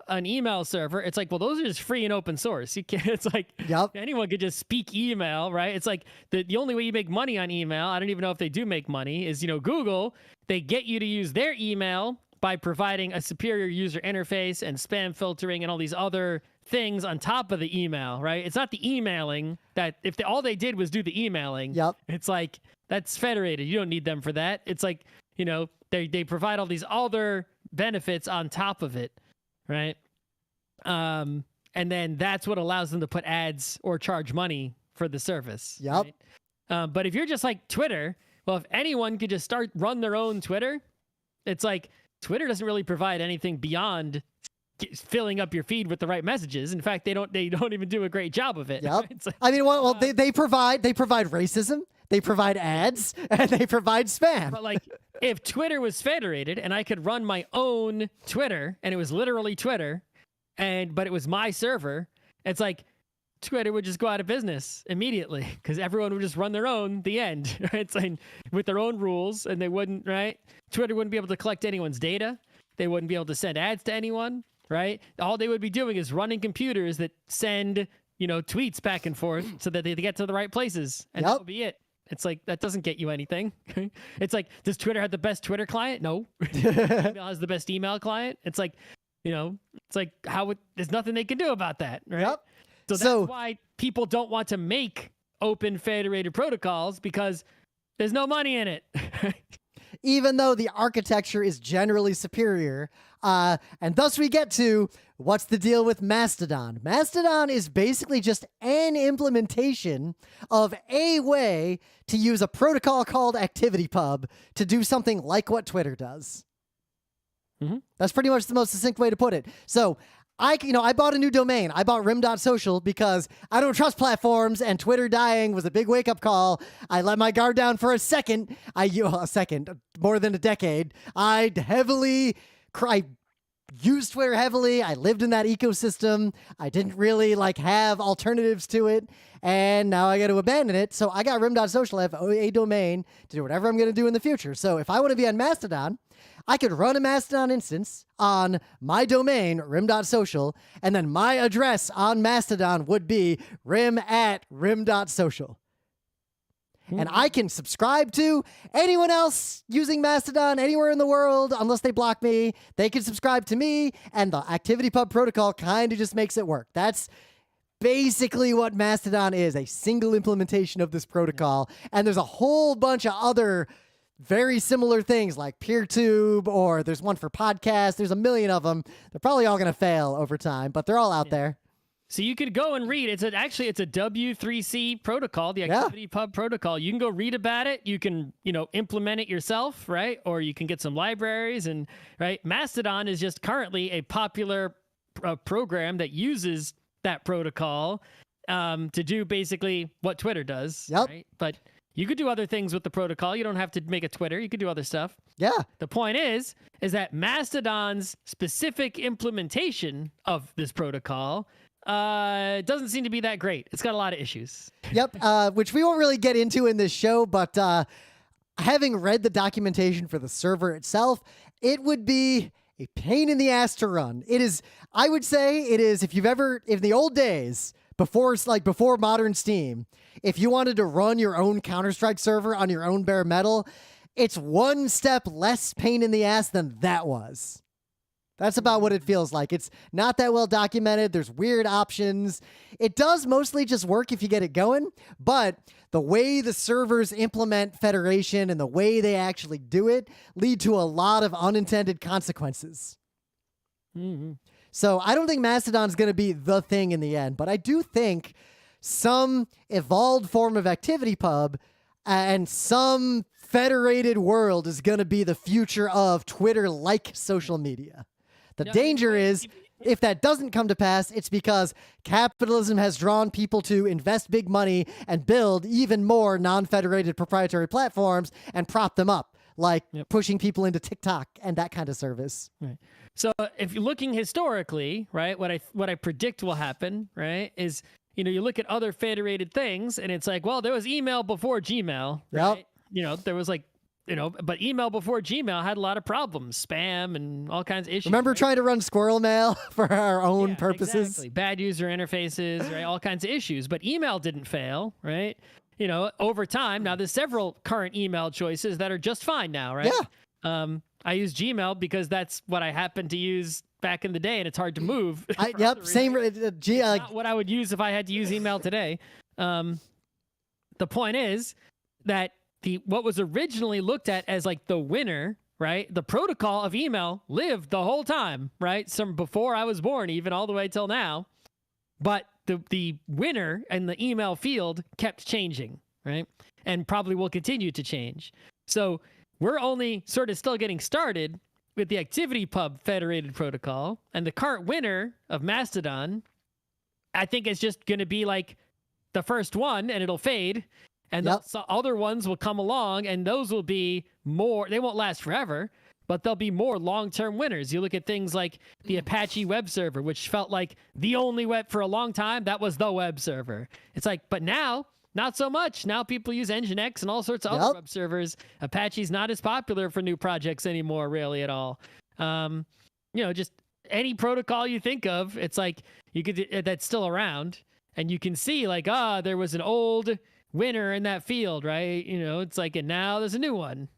an email server, it's like, well, those are just free and open source. You can't, it's like anyone could just speak email, right? It's like the only way you make money on email, I don't even know if they do make money, is, Google, they get you to use their email by providing a superior user interface and spam filtering and all these other things on top of the email, right? It's not the emailing that all they did was do the emailing. Yep. It's like, that's federated. You don't need them for that. It's like, they provide all these other benefits on top of it. Right. And then that's what allows them to put ads or charge money for the service. Yep. Right? But if you're just like Twitter, well, if anyone could just run their own Twitter, it's like Twitter doesn't really provide anything beyond filling up your feed with the right messages. In fact, they don't even do a great job of it. Yep. Right? Like, I mean, well, they provide racism, they provide ads, and they provide spam. But like, if Twitter was federated and I could run my own Twitter and it was literally Twitter, but it was my server, it's like Twitter would just go out of business immediately because everyone would just run their own, the end, right? It's like, with their own rules, and they wouldn't, right? Twitter wouldn't be able to collect anyone's data. They wouldn't be able to send ads to anyone, right? All they would be doing is running computers that send, tweets back and forth so that they get to the right places, and that would be it. It's like, that doesn't get you anything. It's like, does Twitter have the best Twitter client? No. Email has the best email client. It's like, it's like, there's nothing they can do about that, right? Yep. So that's why people don't want to make open federated protocols, because there's no money in it. Even though the architecture is generally superior. And thus we get to, what's the deal with Mastodon? Mastodon is basically just an implementation of a way to use a protocol called ActivityPub to do something like what Twitter does. Mm-hmm. That's pretty much the most succinct way to put it. So I bought a new domain. I bought rim.social because I don't trust platforms, and Twitter dying was a big wake-up call. I let my guard down for a second. More than a decade. I used Twitter heavily. I lived in that ecosystem. I didn't really have alternatives to it, and now I got to abandon it. So I got rim.social. I have a domain to do whatever I'm going to do in the future. So if I want to be on Mastodon, I could run a Mastodon instance on my domain, rim.social, and then my address on Mastodon would be rim@rim.social. And I can subscribe to anyone else using Mastodon anywhere in the world, unless they block me. They can subscribe to me, and the ActivityPub protocol kind of just makes it work. That's basically what Mastodon is, a single implementation of this protocol. And there's a whole bunch of other very similar things like PeerTube, or there's one for podcasts. There's a million of them. They're probably all going to fail over time, but they're all out there. So you could go and read. It's a W3C protocol, the ActivityPub protocol. You can go read about it. You can, implement it yourself, right? Or you can get some libraries, and right. Mastodon is just currently a popular program that uses that protocol to do basically what Twitter does. Yep. Right? But you could do other things with the protocol. You don't have to make a Twitter. You could do other stuff. Yeah. The point is that Mastodon's specific implementation of this protocol doesn't seem to be that great. It's got a lot of issues. Yep, which we won't really get into in this show, but having read the documentation for the server itself, it would be a pain in the ass to run. It is, I would say it is, if in the old days, before modern Steam, if you wanted to run your own Counter-Strike server on your own bare metal, it's one step less pain in the ass than that was. That's about what it feels like. It's not that well documented. There's weird options. It does mostly just work if you get it going, but the way the servers implement Federation and the way they actually do it lead to a lot of unintended consequences. Mm-hmm. So I don't think Mastodon's going to be the thing in the end, but I do think some evolved form of ActivityPub and some federated world is going to be the future of Twitter-like social media. The danger is, if that doesn't come to pass, it's because capitalism has drawn people to invest big money and build even more non-federated proprietary platforms and prop them up, like pushing people into TikTok and that kind of service. Right. So if you're looking historically, right, what I predict will happen, right, is, you look at other federated things, and it's like, well, there was email before Gmail, right? Yep. There was but email before Gmail had a lot of problems, spam and all kinds of issues. Remember trying to run squirrel mail for our own purposes? Exactly. Bad user interfaces, right? All kinds of issues. But email didn't fail, right? Over time, now there's several current email choices that are just fine now, right? Yeah. I use Gmail because that's what I happened to use back in the day, and it's hard to move. Same. Not what I would use if I had to use email today. The point is that what was originally looked at as like the winner, right? The protocol of email lived the whole time, right? Before I was born, even all the way till now. But the winner and the email field kept changing, right? And probably will continue to change. So we're only sort of still getting started with the ActivityPub federated protocol, and the current winner of Mastodon, I think, is just going to be like the first one, and it'll fade. And other ones will come along, and those will be more, they won't last forever, but there'll be more long-term winners. You look at things like the Apache web server, which felt like the only web for a long time. That was the web server. It's like, but now, not so much. Now people use Nginx and all sorts of other web servers. Apache's not as popular for new projects anymore, really at all. Just any protocol you think of, it's like you could that's still around, and you can see like, there was an old winner in that field, right? It's like, and now there's a new one.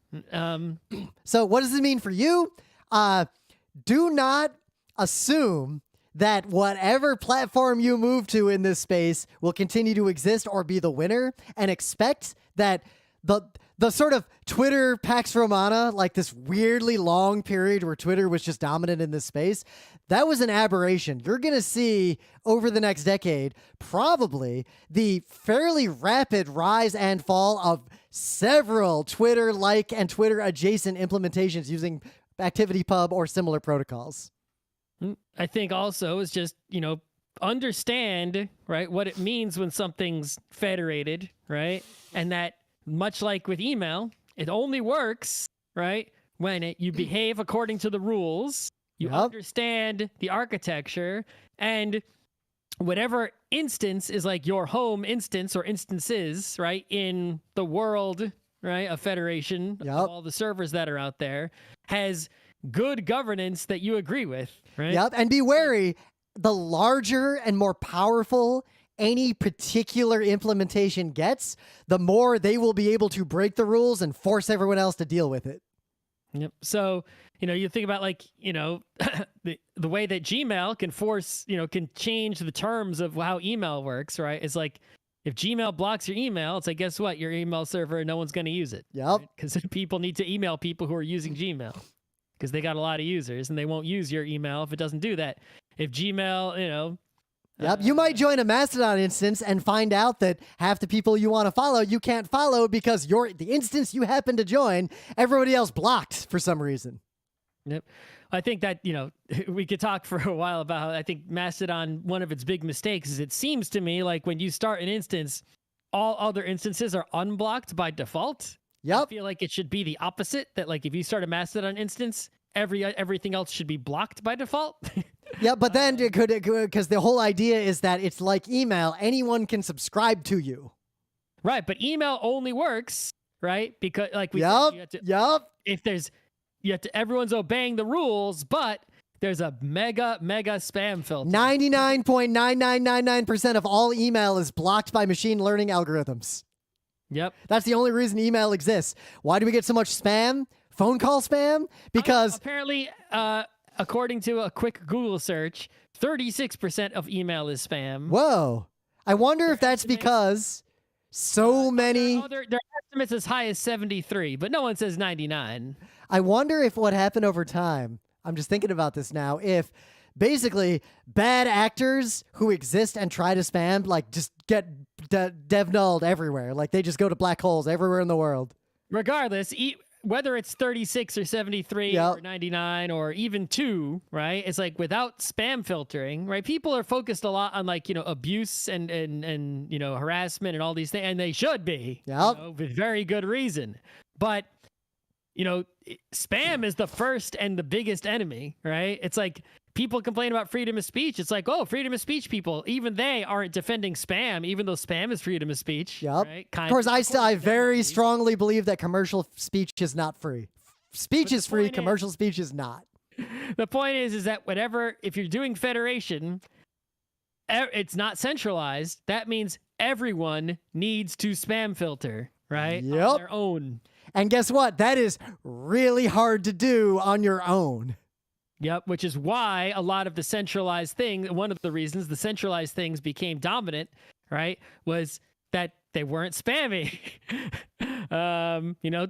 So what does it mean for you? Do not assume that whatever platform you move to in this space will continue to exist or be the winner, and expect that the sort of Twitter Pax Romana, like this weirdly long period where Twitter was just dominant in this space, that was an aberration. You're going to see over the next decade probably the fairly rapid rise and fall of several Twitter-like and Twitter-adjacent implementations using ActivityPub or similar protocols. I think also is just, understand, right, what it means when something's federated, right? And that much like with email, it only works, right, when you behave according to the rules, you understand the architecture, and whatever instance is like your home instance or instances, right, in the world, right, a federation of all the servers that are out there, has good governance that you agree with, right? Yep, and be wary, the larger and more powerful any particular implementation gets, the more they will be able to break the rules and force everyone else to deal with it. Yep. So, you think about like, the way that Gmail can force, can change the terms of how email works, right? It's like, if Gmail blocks your email, it's like, guess what? Your email server, no one's going to use it. Yep. Because people need to email people who are using Gmail because they got a lot of users and they won't use your email if it doesn't do that. If Gmail, Yep, you might join a Mastodon instance and find out that half the people you want to follow, you can't follow because the instance you happen to join, everybody else blocked for some reason. Yep. I think that, we could talk for a while about how I think Mastodon, one of its big mistakes is it seems to me like when you start an instance, all other instances are unblocked by default. Yep. I feel like it should be the opposite, that like if you start a Mastodon instance, everything else should be blocked by default. Yeah, but then it could because the whole idea is that it's like email. Anyone can subscribe to you. Right, but email only works, right? Because like we said, everyone's obeying the rules, but there's a mega spam filter. 99.9999% of all email is blocked by machine learning algorithms. Yep. That's the only reason email exists. Why do we get so much spam? Phone call spam? Because apparently, according to a quick Google search, 36% of email is spam. Whoa. I wonder if that's because so many... Their estimates as high as 73, but no one says 99. I wonder if what happened over time, I'm just thinking about this now, if basically bad actors who exist and try to spam, like just get dev-nulled everywhere. Like they just go to black holes everywhere in the world. Regardless, whether it's 36 or 73 or 99 or even 2, right? It's like without spam filtering, right? People are focused a lot on like, abuse and harassment and all these things, and they should be, with very good reason. But, spam is the first and the biggest enemy, right? It's like people complain about freedom of speech. It's like, freedom of speech people, even they aren't defending spam, even though spam is freedom of speech. Yep. Right? Of course, I very strongly believe that commercial speech is not free. Speech is free, commercial speech is not. The point is that if you're doing federation, it's not centralized. That means everyone needs to spam filter, right? Yep. On their own. And guess what? That is really hard to do on your own. Yep, which is why a lot of the centralized things, one of the reasons the centralized things became dominant, right, was that they weren't spammy.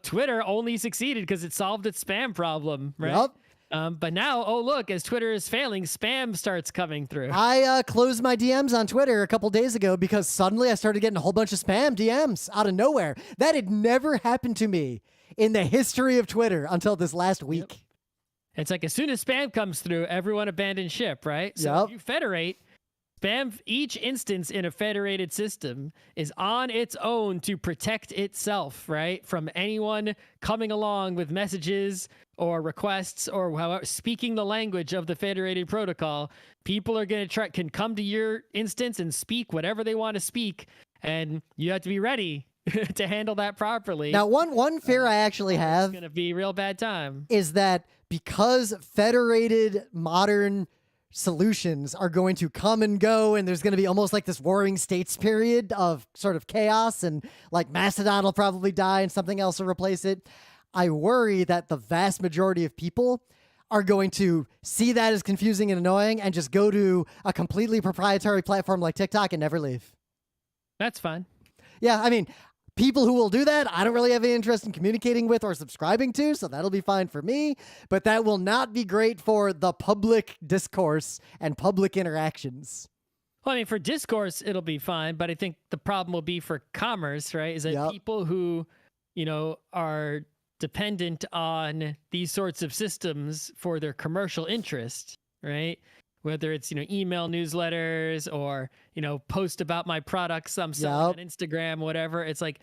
Twitter only succeeded because it solved its spam problem, right? Yep. But now, look, as Twitter is failing, spam starts coming through. I closed my DMs on Twitter a couple days ago because suddenly I started getting a whole bunch of spam DMs out of nowhere. That had never happened to me in the history of Twitter until this last week. Yep. It's like as soon as spam comes through, everyone abandons ship, right? So if you federate, Each instance in a federated system is on its own to protect itself, right? From anyone coming along with messages or requests or however, speaking the language of the federated protocol. People are going to can come to your instance and speak whatever they want to speak. And you have to be ready to handle that properly. Now, one fear I actually have It's going to be a real bad time. is that because federated modern solutions are going to come and go, and there's going to be almost like this warring states period of sort of chaos, and like Mastodon will probably die and something else will replace it. I worry that the vast majority of people are going to see that as confusing and annoying and just go to a completely proprietary platform like TikTok and never leave. That's fine. Yeah, I mean, people who will do that, I don't really have any interest in communicating with or subscribing to, so that'll be fine for me. But that will not be great for the public discourse and public interactions. Well, I mean, for discourse, it'll be fine, but I think the problem will be for commerce, right? Is that people who, are dependent on these sorts of systems for their commercial interest, right? Whether it's, email newsletters or, post about my products I'm selling on Instagram, whatever. It's like,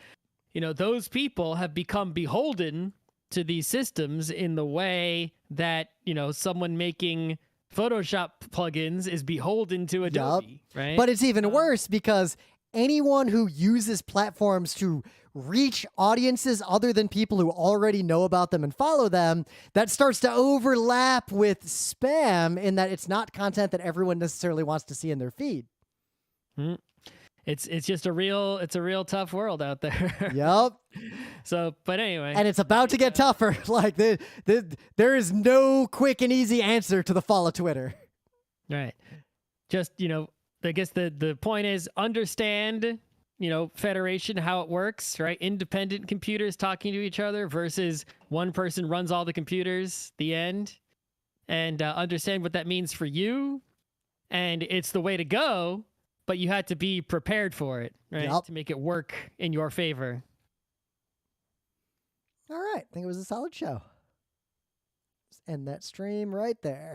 those people have become beholden to these systems in the way that, someone making Photoshop plugins is beholden to Adobe, right? But it's even worse because anyone who uses platforms to reach audiences other than people who already know about them and follow them, that starts to overlap with spam in that it's not content that everyone necessarily wants to see in their feed. It's just a real tough world out there. Yep. So, but anyway. And it's about to get tougher. Like there is no quick and easy answer to the fall of Twitter. Right. Just, I guess the point is understand, federation, how it works, right? Independent computers talking to each other versus one person runs all the computers, the end. And understand what that means for you. And it's the way to go, but you had to be prepared for it, right? To make it work in your favor. All right. I think it was a solid show. Just end that stream right there.